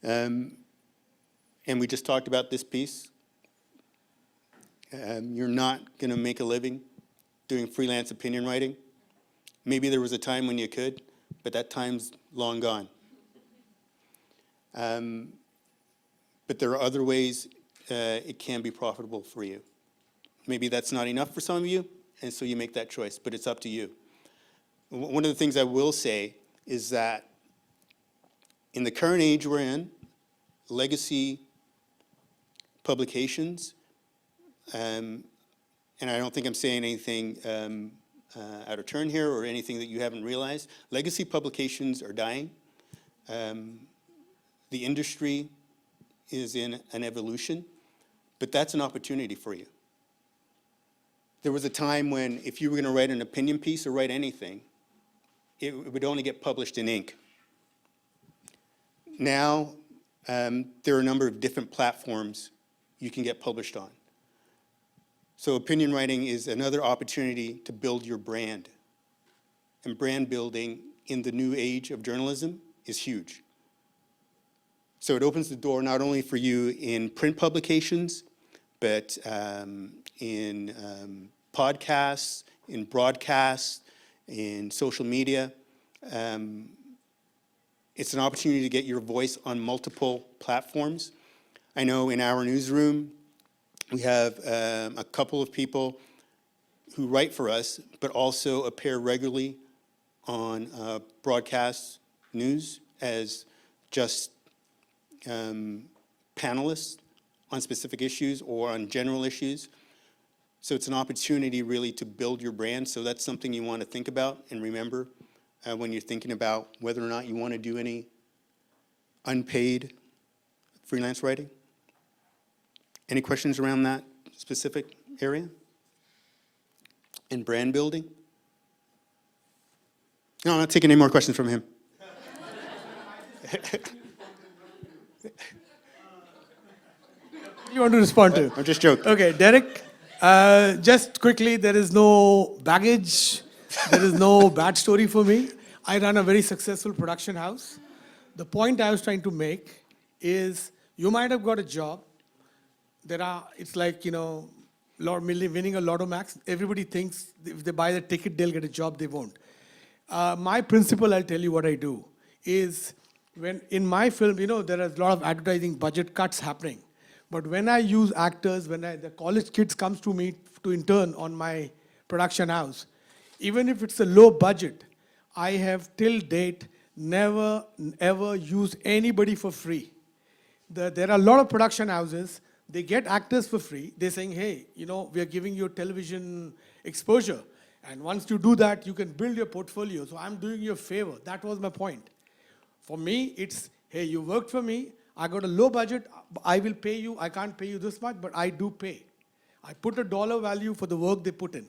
And we just talked about this piece. You're not going to make a living doing freelance opinion writing. Maybe there was a time when you could, but that time's long gone. But there are other ways it can be profitable for you. Maybe that's not enough for some of you, and so you make that choice, but it's up to you. One of the things I will say is that in the current age we're in, legacy publications, and I don't think I'm saying anything out of turn here or anything that you haven't realized, legacy publications are dying. The industry is in an evolution, but that's an opportunity for you. There was a time when if you were going to write an opinion piece or write anything, it would only get published in ink. Now, there are a number of different platforms you can get published on. So opinion writing is another opportunity to build your brand. And brand building in the new age of journalism is huge. So it opens the door not only for you in print publications, but in podcasts, in broadcasts, in social media. It's an opportunity to get your voice on multiple platforms. I know in our newsroom, we have a couple of people who write for us, but also appear regularly on broadcast news as just panelists on specific issues or on general issues. So it's an opportunity really to build your brand. So that's something you want to think about and remember when you're thinking about whether or not you want to do any unpaid freelance writing. Any questions around that specific area? And brand building? No, I'm not taking any more questions from him. You want to respond to? I'm just joking. Okay, Derek, just quickly, there is no baggage, there is no bad story for me. I run a very successful production house. The point I was trying to make is you might have got a job. It's like, winning a Lotto Max. Everybody thinks if they buy the ticket, they'll get a job. They won't. My principle, I'll tell you what I do, is when in my film, there is a lot of advertising budget cuts happening. But when I use actors, when the college kids comes to me to intern on my production house, even if it's a low budget, I have till date never ever used anybody for free. There are a lot of production houses, they get actors for free. They're saying, hey, we are giving you television exposure. And once you do that, you can build your portfolio. So I'm doing you a favor. That was my point. For me, it's, hey, you worked for me. I got a low budget. I will pay you. I can't pay you this much, but I do pay. I put a dollar value for the work they put in.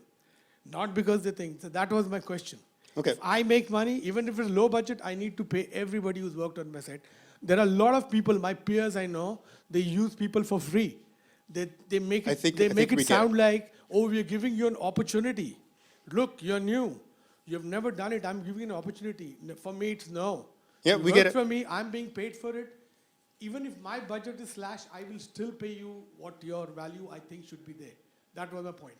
Not because they think. So that was my question. Okay. If I make money, even if it's low budget, I need to pay everybody who's worked on my set. There are a lot of people, my peers I know, they use people for free. They make it sound like, oh, we're giving you an opportunity. Look, you're new. You've never done it. I'm giving you an opportunity. For me, it's no. Yeah, You we work get it. for me. I'm being paid for it. Even if my budget is slashed, I will still pay you what your value I think should be there. That was my point.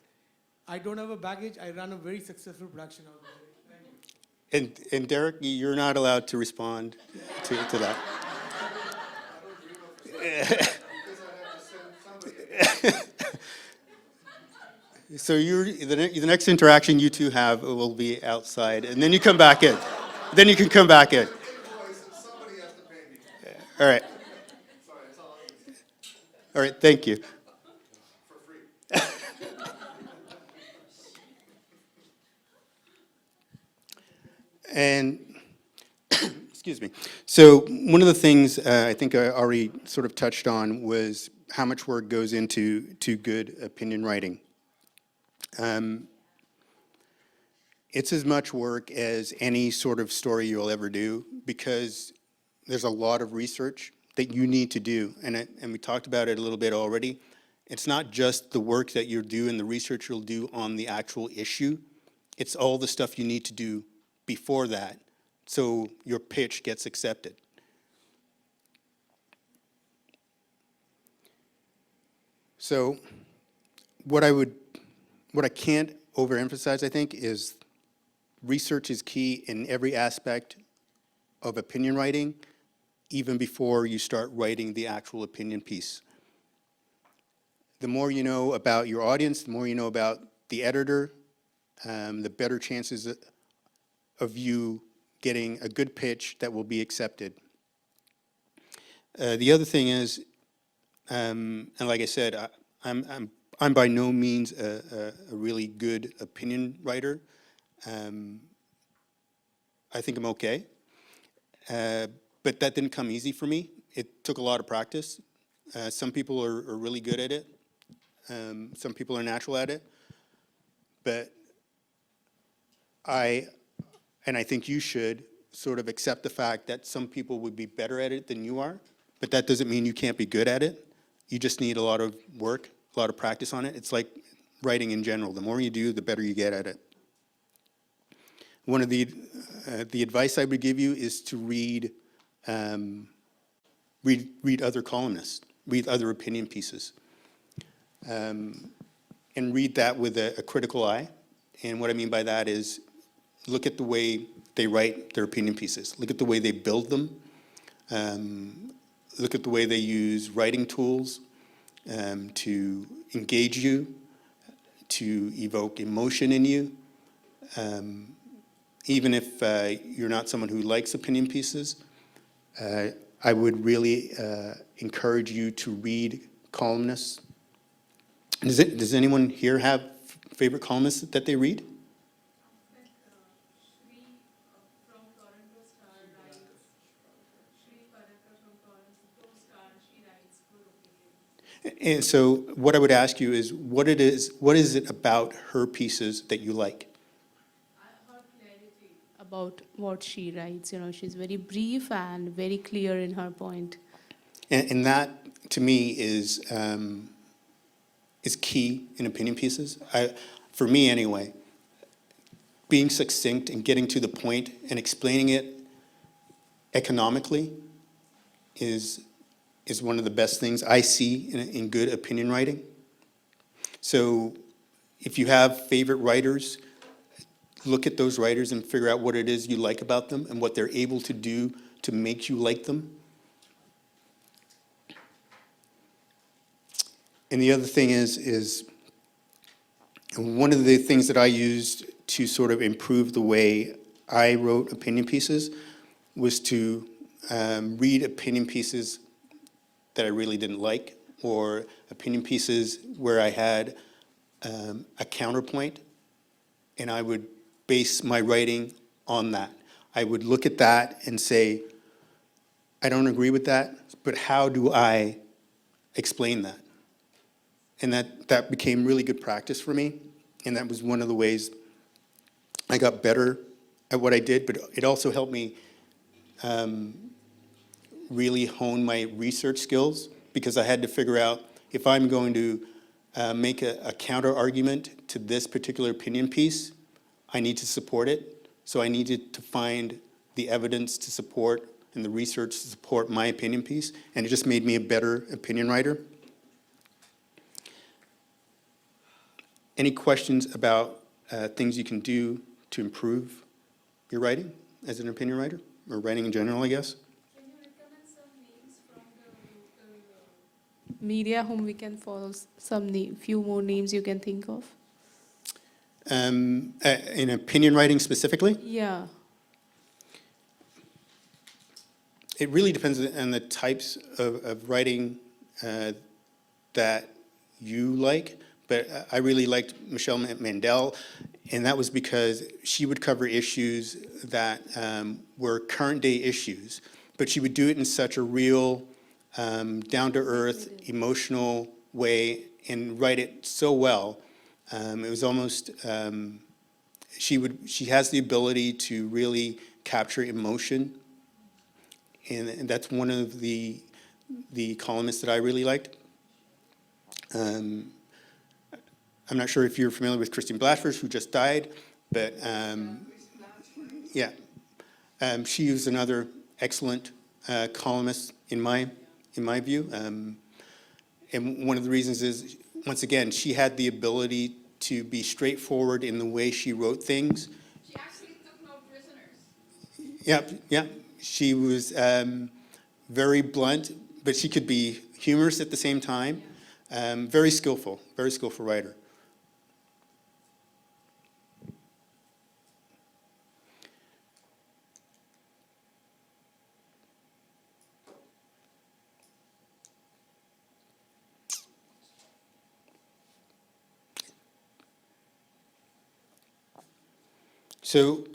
I don't have a baggage. I run a very successful production house. Thank you. And Derek, you're not allowed to respond to that. So the next interaction you two have will be outside, and then you come back in. Then you can come back in. Somebody has to pay me. All right. Sorry, that's all I can say. All right, thank you. For free. And, excuse me. So one of the things I think I already sort of touched on was how much work goes into good opinion writing. It's as much work as any sort of story you'll ever do because there's a lot of research that you need to do. And we talked about it a little bit already. It's not just the work that you'll do and the research you'll do on the actual issue. It's all the stuff you need to do before that so your pitch gets accepted. So what I can't overemphasize, I think, is research is key in every aspect of opinion writing, even before you start writing the actual opinion piece. The more you know about your audience, the more you know about the editor, the better chances of you getting a good pitch that will be accepted. The other thing is, and like I said, I'm by no means a really good opinion writer. I think I'm okay. But that didn't come easy for me. It took a lot of practice. Some people are really good at it. Some people are natural at it. But I think you should sort of accept the fact that some people would be better at it than you are, but that doesn't mean you can't be good at it. You just need a lot of work, a lot of practice on it. It's like writing in general. The more you do, the better you get at it. One of the advice I would give you is to read other columnists, read other opinion pieces, and read that with a critical eye. And what I mean by that is look at the way they write their opinion pieces. Look at the way they build them. Look at the way they use writing tools to engage you, to evoke emotion in you. Even if you're not someone who likes opinion pieces, I would really encourage you to read columnists. Does anyone here have favorite columnists that they read? And so what I would ask you is what is it about her pieces that you like? Her clarity about what she writes, you know, she's very brief and very clear in her point. And that, to me, is key in opinion pieces. For me, anyway, being succinct and getting to the point and explaining it economically is one of the best things I see in good opinion writing. So if you have favorite writers, look at those writers and figure out what it is you like about them and what they're able to do to make you like them. And the other thing is one of the things that I used to sort of improve the way I wrote opinion pieces was to read opinion pieces that I really didn't like, or opinion pieces where I had a counterpoint, and I would base my writing on that. I would look at that and say, I don't agree with that, but how do I explain that? And that became really good practice for me, and that was one of the ways I got better at what I did, but it also helped me really hone my research skills, because I had to figure out if I'm going to make a counter argument to this particular opinion piece, I need to support it. So I needed to find the evidence to support and the research to support my opinion piece, and it just made me a better opinion writer. Any questions about things you can do to improve your writing as an opinion writer, or writing in general, I guess? Can you recommend some names from the local media whom we can follow? Few more names you can think of? In opinion writing specifically? Yeah. It really depends on the types of writing that you like, but I really liked Michele Mandel, and that was because she would cover issues that were current day issues, but she would do it in such a real, down-to-earth, emotional way and write it so well. It was almost, she has the ability to really capture emotion, and that's one of the columnists that I really liked. I'm not sure if you're familiar with Christine Blatchford, who just died, but yeah, she was another excellent columnist in my view. And one of the reasons is, once again, she had the ability to be straightforward in the way she wrote things. She actually took no prisoners. Yeah. She was very blunt, but she could be humorous at the same time. Very skillful writer. So,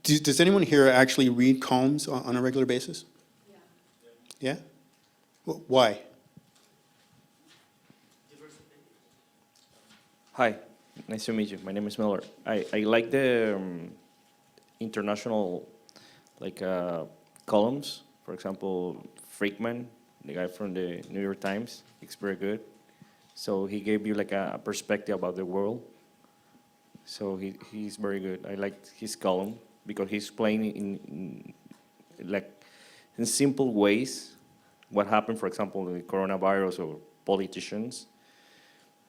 does anyone here actually read columns on a regular basis? Yeah? Why? Hi, nice to meet you. My name is Miller. I like the international columns. For example, Freakman, the guy from the New York Times, it's very good. So he gave you like a perspective about the world. So he's very good. I like his column because he's explaining in simple ways what happened, for example, with coronavirus or politicians,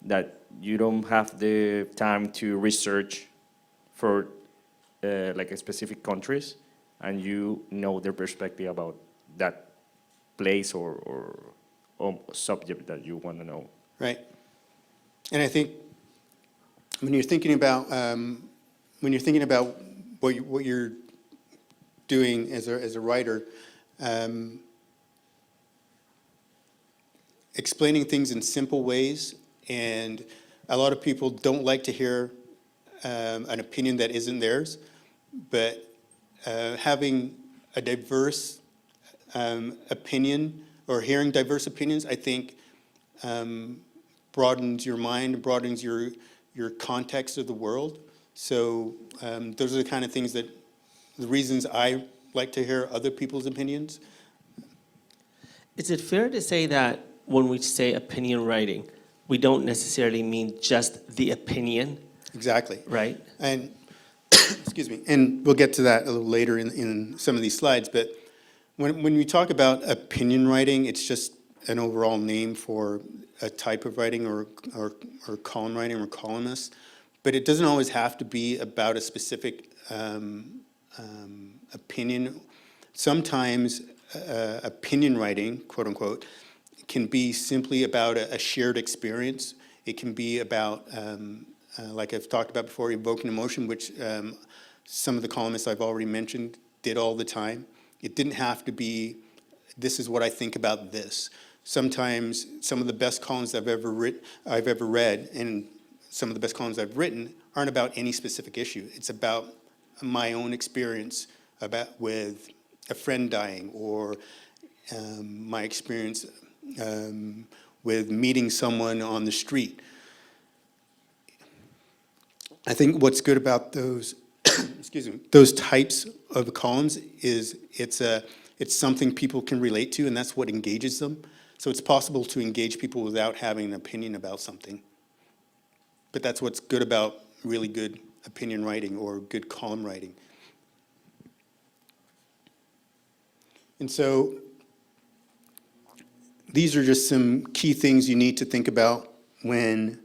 that you don't have the time to research for like a specific countries, and you know their perspective about that place or subject that you want to know. Right. And I think when you're thinking about what you're doing as a writer, explaining things in simple ways, and a lot of people don't like to hear an opinion that isn't theirs, but having a diverse opinion or hearing diverse opinions, I think broadens your mind, broadens your context of the world. So those are the kind of things the reasons I like to hear other people's opinions. Is it fair to say that when we say opinion writing, we don't necessarily mean just the opinion, Exactly. right? And, excuse me, and we'll get to that a little later in some of these slides, but when we talk about opinion writing, it's just an overall name for a type of writing or column writing or columnist, but it doesn't always have to be about a specific opinion. Sometimes opinion writing, quote unquote, can be simply about a shared experience. It can be about, like I've talked about before, evoking emotion, which some of the columnists I've already mentioned did all the time. It didn't have to be, this is what I think about this. Sometimes some of the best columns I've ever read, and some of the best columns I've written, aren't about any specific issue. It's about my own experience with a friend dying, or my experience with meeting someone on the street. I think what's good about those, excuse me, those types of columns is it's something people can relate to, and that's what engages them. So it's possible to engage people without having an opinion about something. But that's what's good about really good opinion writing or good column writing. And so these are just some key things you need to think about when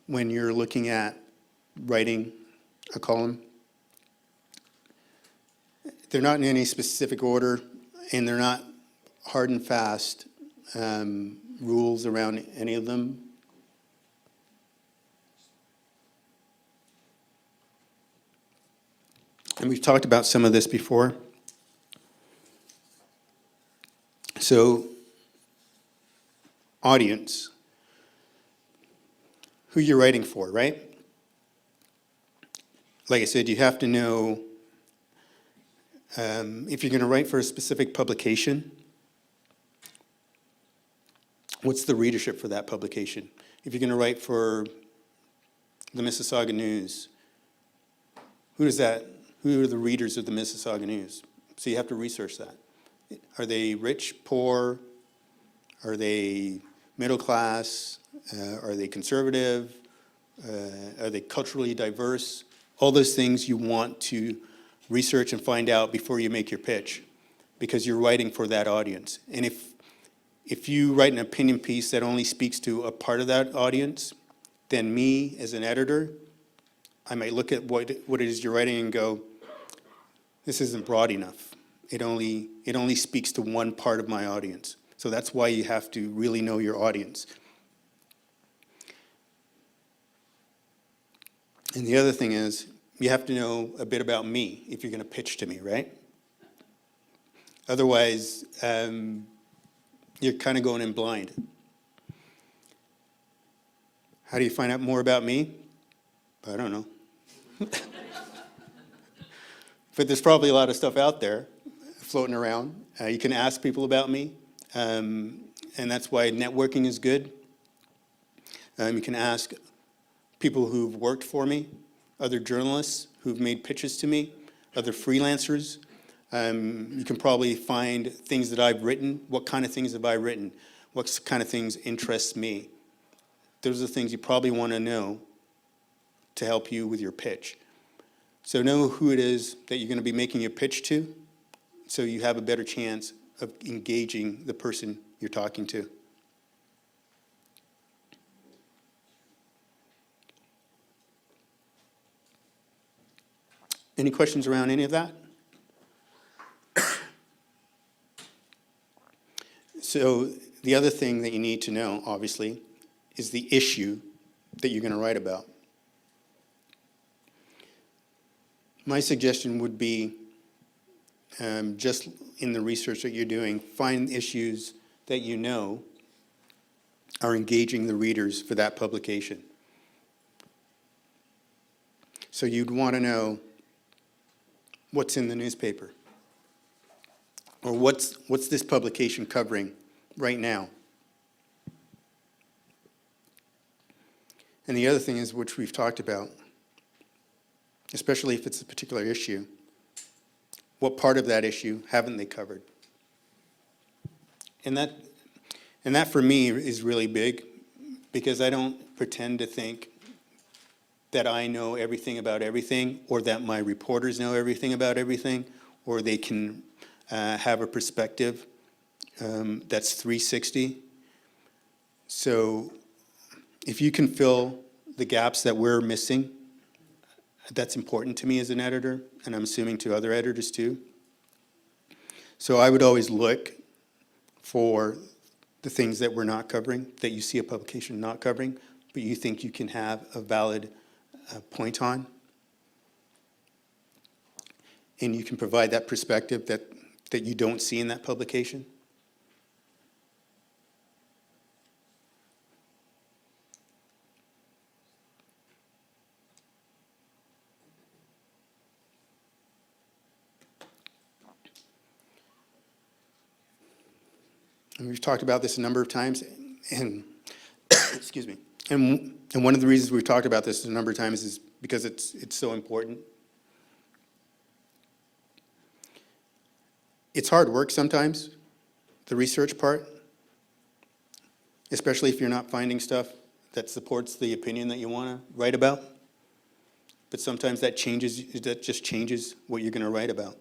you're looking at writing a column. They're not in any specific order, and they're not hard and fast rules around any of them. And we've talked about some of this before. So, audience, who you're writing for, right? Like I said, you have to know if you're going to write for a specific publication, what's the readership for that publication? If you're going to write for the Mississauga News, who are the readers of the Mississauga News? So you have to research that. Are they rich, poor? Are they middle class? Are they conservative? Are they culturally diverse? All those things you want to research and find out before you make your pitch, because you're writing for that audience. And if you write an opinion piece that only speaks to a part of that audience, then me as an editor, I might look at what it is you're writing and go, this isn't broad enough. It only speaks to one part of my audience. So that's why you have to really know your audience. And the other thing is, you have to know a bit about me if you're going to pitch to me, right? Otherwise, you're kind of going in blind. How do you find out more about me? I don't know. But there's probably a lot of stuff out there floating around. You can ask people about me, and that's why networking is good. You can ask people who've worked for me, other journalists who've made pitches to me, other freelancers. You can probably find things that I've written. What kind of things have I written? What kind of things interest me? Those are the things you probably want to know to help you with your pitch. So know who it is that you're going to be making your pitch to, so you have a better chance of engaging the person you're talking to. Any questions around any of that? So the other thing that you need to know, obviously, is the issue that you're going to write about. My suggestion would be, just in the research that you're doing, find issues that you know are engaging the readers for that publication. So you'd want to know what's in the newspaper, or what's this publication covering right now. And the other thing is, which we've talked about, especially if it's a particular issue, what part of that issue haven't they covered? And that for me is really big, because I don't pretend to think that I know everything about everything, or that my reporters know everything about everything, or they can have a perspective that's 360. So if you can fill the gaps that we're missing, that's important to me as an editor, and I'm assuming to other editors too. So I would always look for the things that we're not covering, that you see a publication not covering, but you think you can have a valid point on. And you can provide that perspective that you don't see in that publication. And we've talked about this a number of times, and excuse me. And one of the reasons we've talked about this a number of times is because it's so important. It's hard work sometimes, the research part, especially if you're not finding stuff that supports the opinion that you want to write about. But sometimes that just changes what you're going to write about.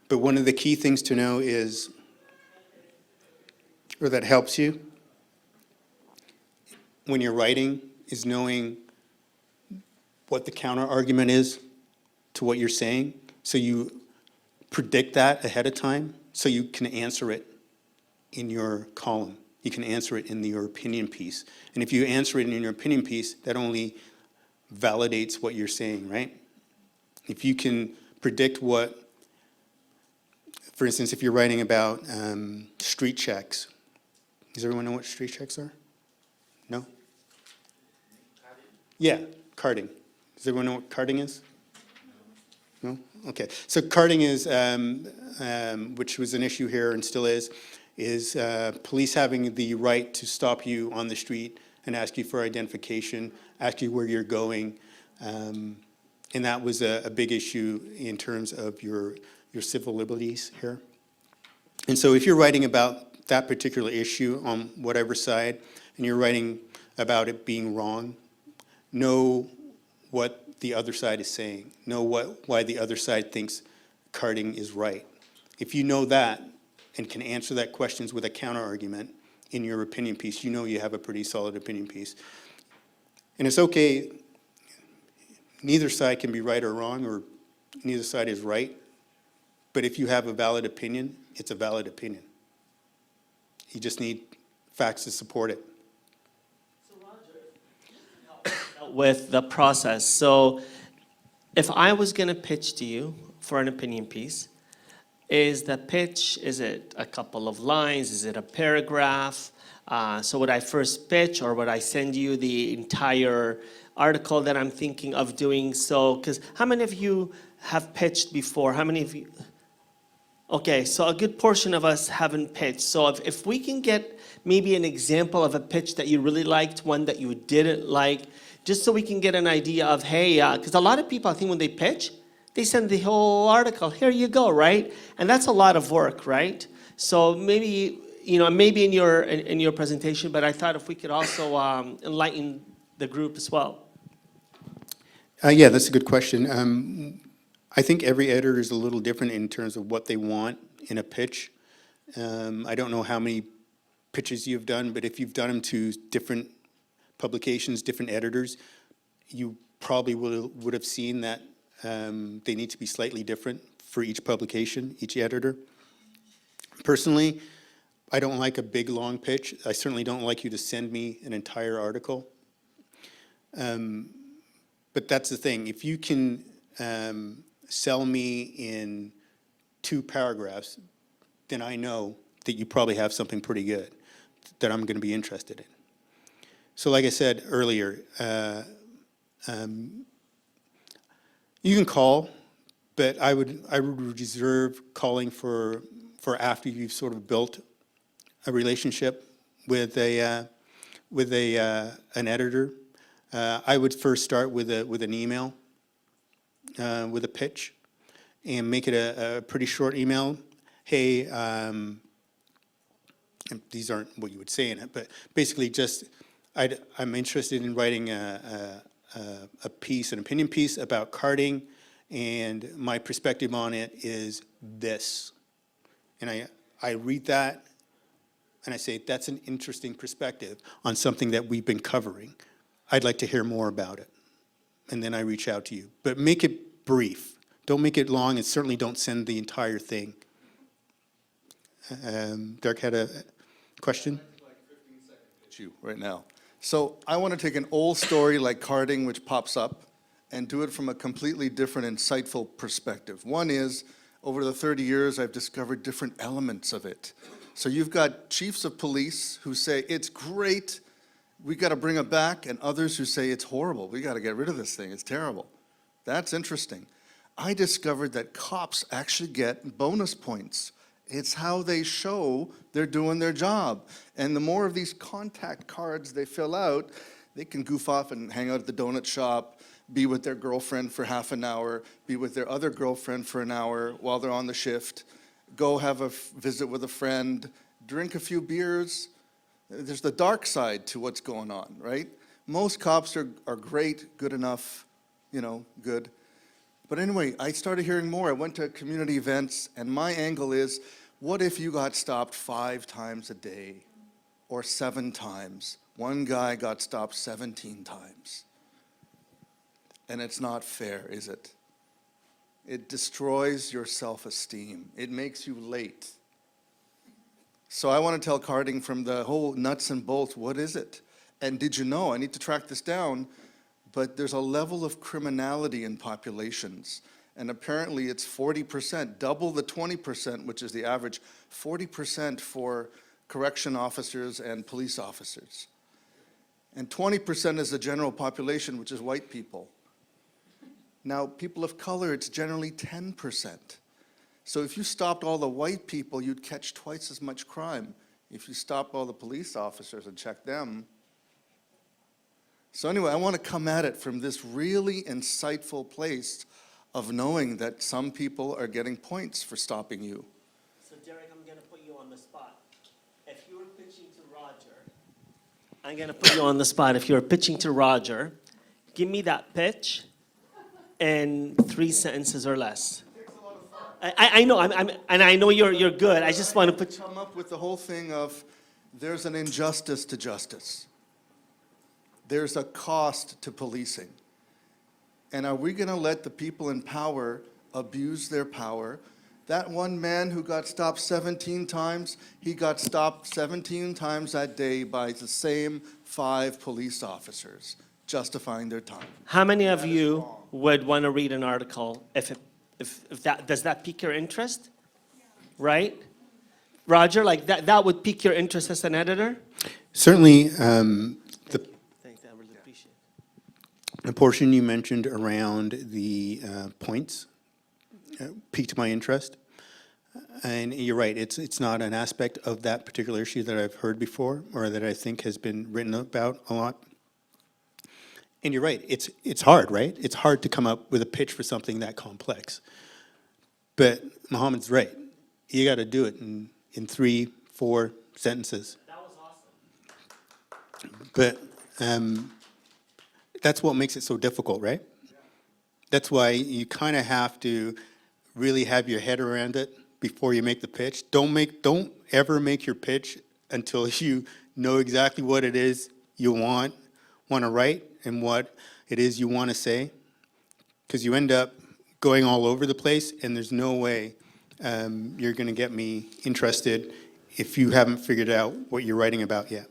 But one of the key things to know is, or that helps you when you're writing, is knowing what the counter argument is to what you're saying. So you predict that ahead of time, so you can answer it in your column. You can answer it in your opinion piece. And if you answer it in your opinion piece, that only validates what you're saying, right? If you can predict what, for instance, if you're writing about street checks, does everyone know what street checks are? No? Yeah, carding. Does everyone know what carding is? No? Okay. So carding is, which was an issue here and still is police having the right to stop you on the street and ask you for identification, ask you where you're going. And that was a big issue in terms of your civil liberties here. And so if you're writing about that particular issue on whatever side, and you're writing about it being wrong, know what the other side is saying. Know why the other side thinks carding is right. If you know that and can answer that questions with a counter argument in your opinion piece, you know you have a pretty solid opinion piece. And it's okay, neither side can be right or wrong, or neither side is right. But if you have a valid opinion, it's a valid opinion. You just need facts to support it. So Roger, with the process. So if I was going to pitch to you for an opinion piece, is it a couple of lines? Is it a paragraph? So would I first pitch, or would I send you the entire article that I'm thinking of doing? So, because how many of you have pitched before? How many of you? Okay, so a good portion of us haven't pitched. So if we can get maybe an example of a pitch that you really liked, one that you didn't like, just so we can get an idea of, hey, because a lot of people, I think when they pitch, they send the whole article, here you go, right? And that's a lot of work, right? So maybe, maybe in your presentation, but I thought if we could also enlighten the group as well. Yeah, that's a good question. I think every editor is a little different in terms of what they want in a pitch. I don't know how many pitches you've done, but if you've done them to different publications, different editors, you probably would have seen that they need to be slightly different for each publication, each editor. Personally, I don't like a big, long pitch. I certainly don't like you to send me an entire article. But that's the thing. If you can sell me in 2 paragraphs, then I know that you probably have something pretty good that I'm going to be interested in. So like I said earlier, you can call, but I would reserve calling for after you've sort of built a relationship with an editor. I would first start with an email, with a pitch, and make it a pretty short email. Hey, and these aren't what you would say in it, but basically just I'm interested in writing a piece, an opinion piece about karting, and my perspective on it is this. And I read that, and I say, that's an interesting perspective on something that we've been covering. I'd like to hear more about it. And then I reach out to you. But make it brief. Don't make it long, and certainly don't send the entire thing. Dirk had a question? You right now. So I want to take an old story like karting, which pops up, and do it from a completely different, insightful perspective. One is, over the 30 years, I've discovered different elements of it. So you've got chiefs of police who say, it's great, we got to bring it back, and others who say, it's horrible, we got to get rid of this thing, it's terrible. That's interesting. I discovered that cops actually get bonus points. It's how they show they're doing their job. And the more of these contact cards they fill out, they can goof off and hang out at the donut shop, be with their girlfriend for half an hour, be with their other girlfriend for an hour while they're on the shift, go have a visit with a friend, drink a few beers. There's the dark side to what's going on, right? Most cops are great, good enough, good. But anyway, I started hearing more. I went to community events, and my angle is, what if you got stopped 5 times a day or 7 times? One guy got stopped 17 times. And it's not fair, is it? It destroys your self-esteem. It makes you late. So I want to tell karting from the whole nuts and bolts, what is it? And did you know, I need to track this down, but there's a level of criminality in populations. And apparently it's 40%, double the 20%, which is the average, 40% for correction officers and police officers. And 20% is the general population, which is white people. Now, people of color, it's generally 10%. So if you stopped all the white people, you'd catch twice as much crime. If you stopped all the police officers and checked them. So anyway, I want to come at it from this really insightful place of knowing that some people are getting points for stopping you. So Derek, I'm going to put you on the spot. If you were pitching to Roger, I'm going to put you on the spot. If you're pitching to Roger, give me that pitch in 3 sentences or less. I know, and I know you're good. I just want to put you. Come up with the whole thing of there's an injustice to justice. There's a cost to policing. And are we going to let the people in power abuse their power? That one man who got stopped 17 times, he got stopped 17 times that day by the same 5 police officers, justifying their time. How many of you would want to read an article if that, does that pique your interest? Right? Roger, like that would pique your interest as an editor? Certainly, Thanks, I really appreciate it. the portion you mentioned around the points piqued my interest. And you're right, it's not an aspect of that particular issue that I've heard before or that I think has been written about a lot. And you're right, it's hard, right? It's hard to come up with a pitch for something that complex. But Mohammed's right. You got to do it in 3, 4 sentences. That was awesome. But that's what makes it so difficult, right? That's why you kind of have to really have your head around it before you make the pitch. Don't ever make your pitch until you know exactly what it is you want want to write and what it is you want to say, because you end up going all over the place, and there's no way you're going to get me interested if you haven't figured out what you're writing about yet.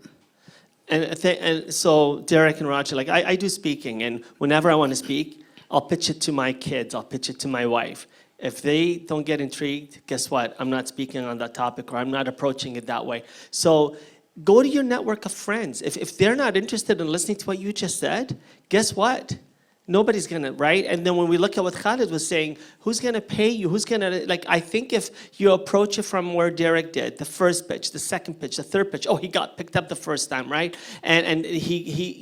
And so Derek and Roger, like I do speaking, and whenever I want to speak, I'll pitch it to my kids, I'll pitch it to my wife. If they don't get intrigued, guess what? I'm not speaking on that topic, or I'm not approaching it that way. So go to your network of friends. If they're not interested in listening to what you just said, guess what? Nobody's gonna, right? And then when we look at what Khalid was saying, who's gonna pay you? Who's gonna, like, I think if you approach it from where Derek did, the first pitch, the second pitch, the third pitch, oh, he got picked up the first time, right? And he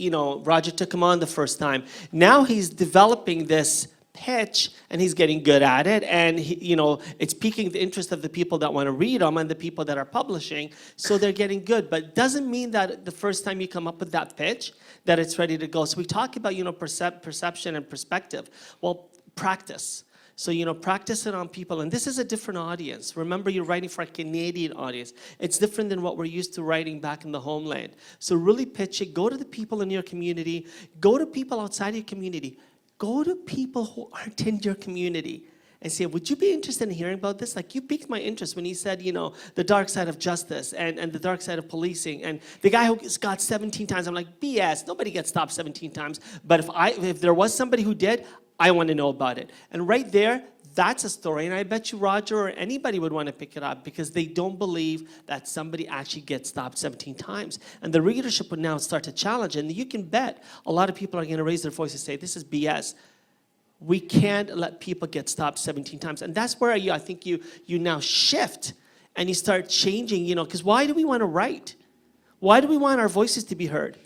you know, Roger took him on the first time. Now he's developing this pitch, and he's getting good at it, and he, you know, it's piquing the interest of the people that want to read them and the people that are publishing, so they're getting good. But it doesn't mean that the first time you come up with that pitch that it's ready to go. So we talk about, you know, perception and perspective. Well, practice. So, you know, practice it on people, and this is a different audience. Remember, you're writing for a Canadian audience. It's different than what we're used to writing back in the homeland. So really pitch it. Go to the people in your community. Go to people outside your community. Go to people who aren't in your community and say, would you be interested in hearing about this? Like, you piqued my interest when he said, you know, the dark side of justice and the dark side of policing. And the guy who got 17 times, I'm like, BS, nobody gets stopped 17 times. But if there was somebody who did, I want to know about it. And right there, that's a story. And I bet you Roger or anybody would want to pick it up, because they don't believe that somebody actually gets stopped 17 times. And the readership would now start to challenge. And you can bet a lot of people are going to raise their voice and say, this is BS. We can't let people get stopped 17 times. And that's where I think you now shift and you start changing, you know, because why do we want to write? Why do we want our voices to be heard?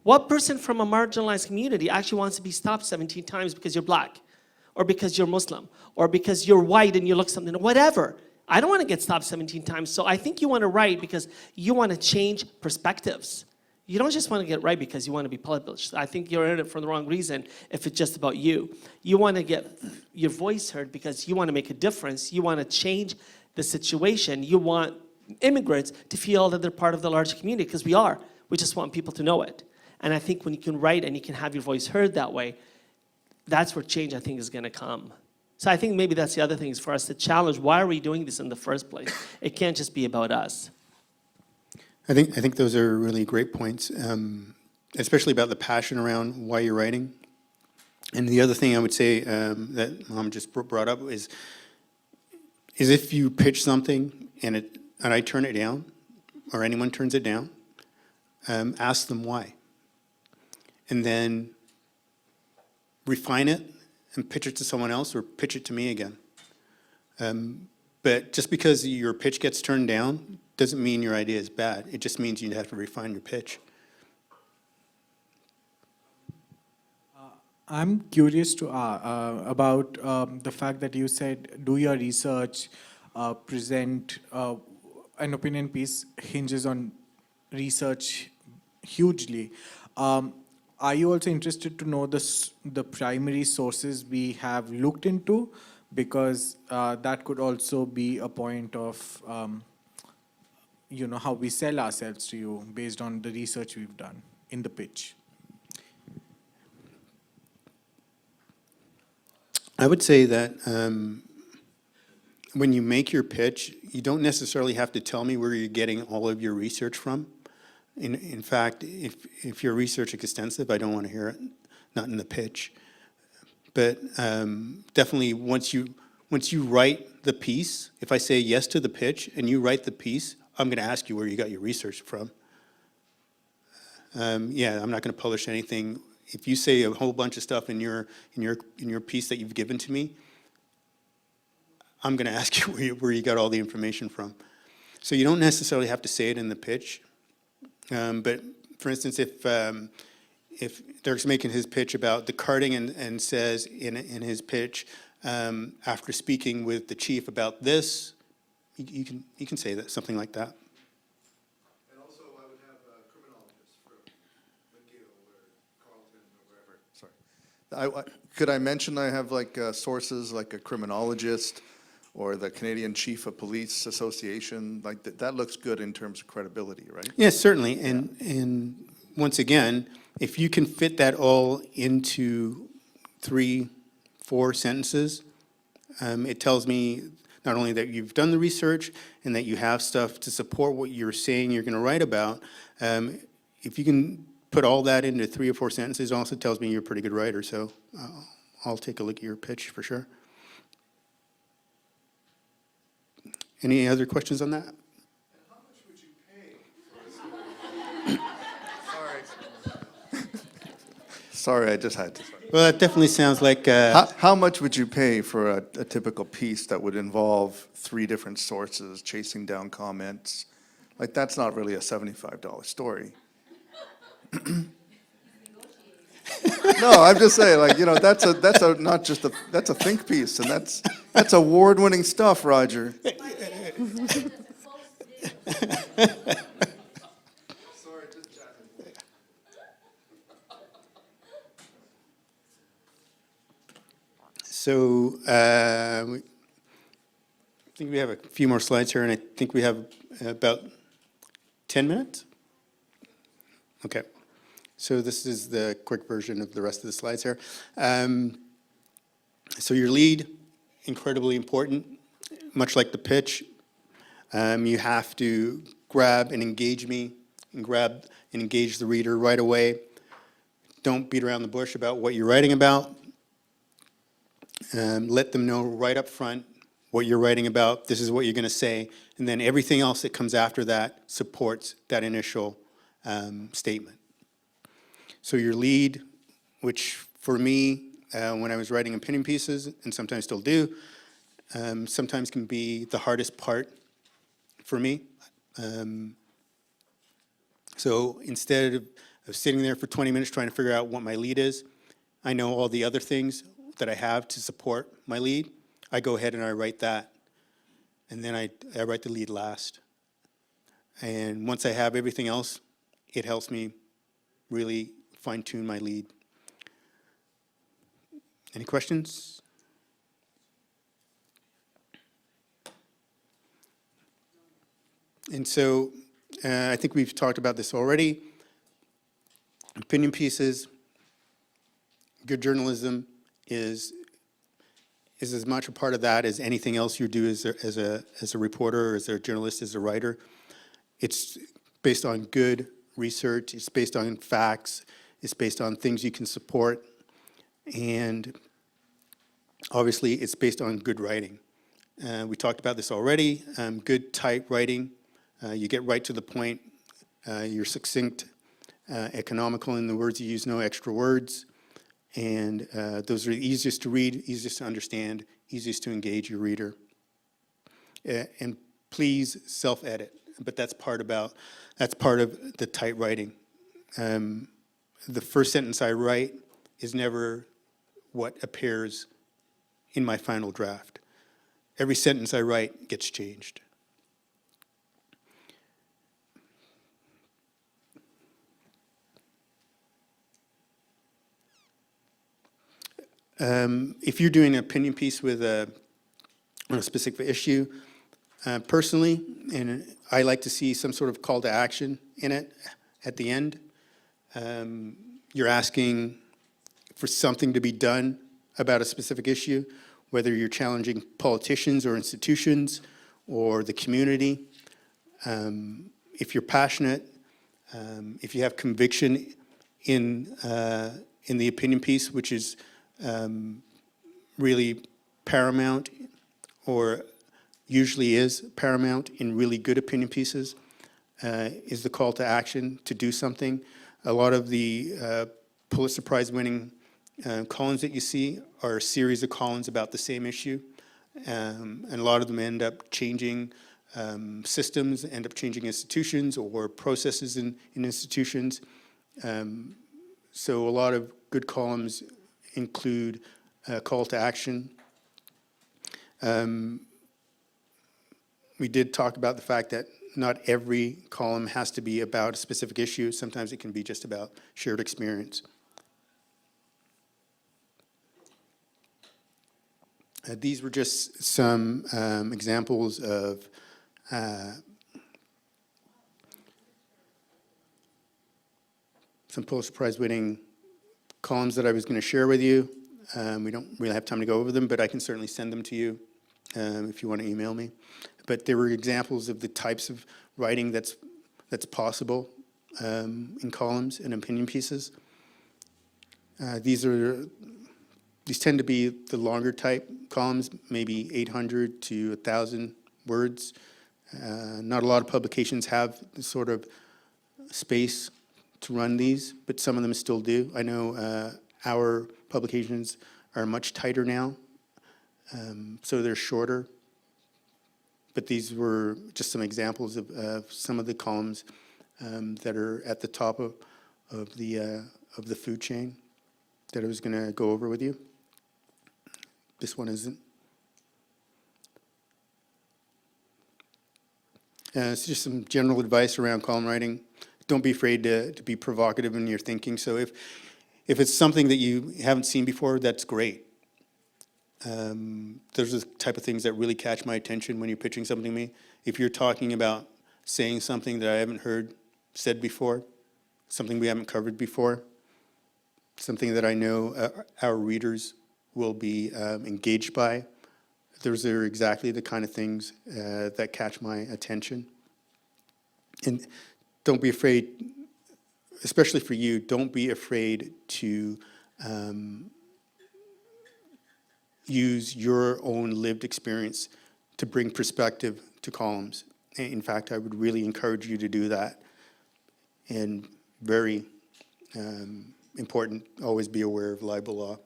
What person from a marginalized community actually wants to be stopped 17 times because you're black, or because you're Muslim, or because you're white and you look something, whatever? I don't want to get stopped 17 times. So I think you want to write because you want to change perspectives. You don't just want to get right because you want to be published. I think you're in it for the wrong reason if it's just about you. You want to get your voice heard because you want to make a difference. You want to change the situation. You want immigrants to feel that they're part of the larger community, because we are. We just want people to know it. And I think when you can write and you can have your voice heard that way, that's where change, I think, is going to come. So I think maybe that's the other thing, is for us to challenge, why are we doing this in the first place? It can't just be about us. I think those are really great points, especially about the passion around why you're writing. And the other thing I would say that Mom just brought up is if you pitch something and I turn it down, or anyone turns it down, ask them why. And then refine it and pitch it to someone else, or pitch it to me again. But just because your pitch gets turned down doesn't mean your idea is bad. It just means you have to refine your pitch. I'm curious to about the fact that you said do your research, present an opinion piece hinges on research hugely. Are you also interested to know the primary sources we have looked into? Because that could also be a point of you know, how we sell ourselves to you based on the research we've done in the pitch. I would say that when you make your pitch, you don't necessarily have to tell me where you're getting all of your research from. In fact, if your research is extensive, I don't want to hear it, not in the pitch. But definitely once you write the piece, if I say yes to the pitch and you write the piece, I'm going to ask you where you got your research from. Yeah, I'm not going to publish anything. If you say a whole bunch of stuff in your piece that you've given to me, I'm going to ask you where you got all the information from. So you don't necessarily have to say it in the pitch. But for instance, if Derek's making his pitch about the carting and says in his pitch, after speaking with the chief about this, you can say that, something like that. And also, I would have criminologists from McGill or Carleton or wherever. Sorry. Could I mention I have like sources like a criminologist or the Canadian Chief of Police Association? Like that looks good in terms of credibility, right? Yes, certainly. And once again, If you can fit that all into 3, 4 sentences, it tells me not only that you've done the research and that you have stuff to support what you're saying you're going to write about. If you can put all that into 3 or 4 sentences, it also tells me you're a pretty good writer. So I'll take a look at your pitch for sure. Any other questions on that? How much would you pay? Sorry, I just had to. Well, that definitely sounds like... How much would you pay for a typical piece that would involve 3 different sources, chasing down comments? Like, that's not really a $75 story. No, I'm just saying, like, you know, that's a think piece, and that's award-winning stuff, Roger. So I think we have a few more slides here, and I think we have about 10 minutes. Okay. So this is the quick version of the rest of the slides here. So your lead, incredibly important. Much like the pitch, you have to grab and engage me, and grab and engage the reader right away. Don't beat around the bush about what you're writing about. Let them know right up front what you're writing about. This is what you're going to say. And then everything else that comes after that supports that initial statement. So your lead, which for me, when I was writing opinion pieces, and sometimes still do, sometimes can be the hardest part for me. So instead of sitting there for 20 minutes trying to figure out what my lead is, I know all the other things that I have to support my lead. I go ahead and I write that. And then I write the lead last. And once I have everything else, it helps me really fine-tune my lead. Any questions? And so I think we've talked about this already. Opinion pieces, good journalism is as much a part of that as anything else you do as a reporter, as a journalist, as a writer. It's based on good research. It's based on facts. It's based on things you can support. And obviously, it's based on good writing. We talked about this already. Good, tight writing. You get right to the point. You're succinct, economical in the words you use, no extra words. And those are the easiest to read, easiest to understand, easiest to engage your reader. And please self-edit, but that's part of the tight writing. The first sentence I write is never what appears in my final draft. Every sentence I write gets changed. If you're doing an opinion piece with on a specific issue, personally, and I like to see some sort of call to action in it at the end. You're asking for something to be done about a specific issue, whether you're challenging politicians or institutions or the community. If you're passionate, if you have conviction in the opinion piece, which is really paramount, or usually is paramount in really good opinion pieces, is the call to action to do something. A lot of the Pulitzer Prize winning columns that you see are a series of columns about the same issue, and a lot of them end up changing systems, end up changing institutions or processes in institutions. So a lot of good columns include a call to action. We did talk about the fact that not every column has to be about a specific issue. Sometimes it can be just about shared experience. These were just some examples of some Pulitzer Prize winning columns that I was going to share with you. We don't really have time to go over them, but I can certainly send them to you if you want to email me. But there were examples of the types of writing that's possible in columns and opinion pieces. These tend to be the longer type columns, maybe 800 to 1,000 words. Not a lot of publications have the sort of space to run these, but some of them still do. I know our publications are much tighter now, so they're shorter. But these were just some examples of some of the columns that are at the top of the food chain that I was going to go over with you. This one isn't. It's just some general advice around column writing. Don't be afraid to be provocative in your thinking. So if it's something that you haven't seen before, that's great. Those are the type of things that really catch my attention when you're pitching something to me. If you're talking about saying something that I haven't heard said before, something we haven't covered before, something that I know our readers will be engaged by, those are exactly the kind of things that catch my attention. And don't be afraid, especially for you, don't be afraid to use your own lived experience to bring perspective to columns. In fact, I would really encourage you to do that. And very important, always be aware of libel law.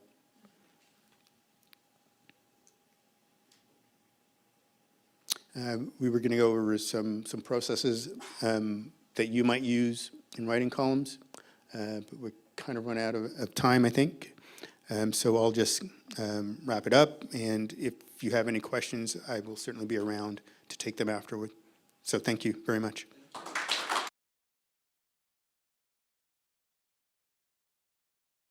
We were going to go over some processes that you might use in writing columns, but we're kind of run out of time, I think. So I'll just wrap it up, and if you have any questions, I will certainly be around to take them afterward. So thank you very much.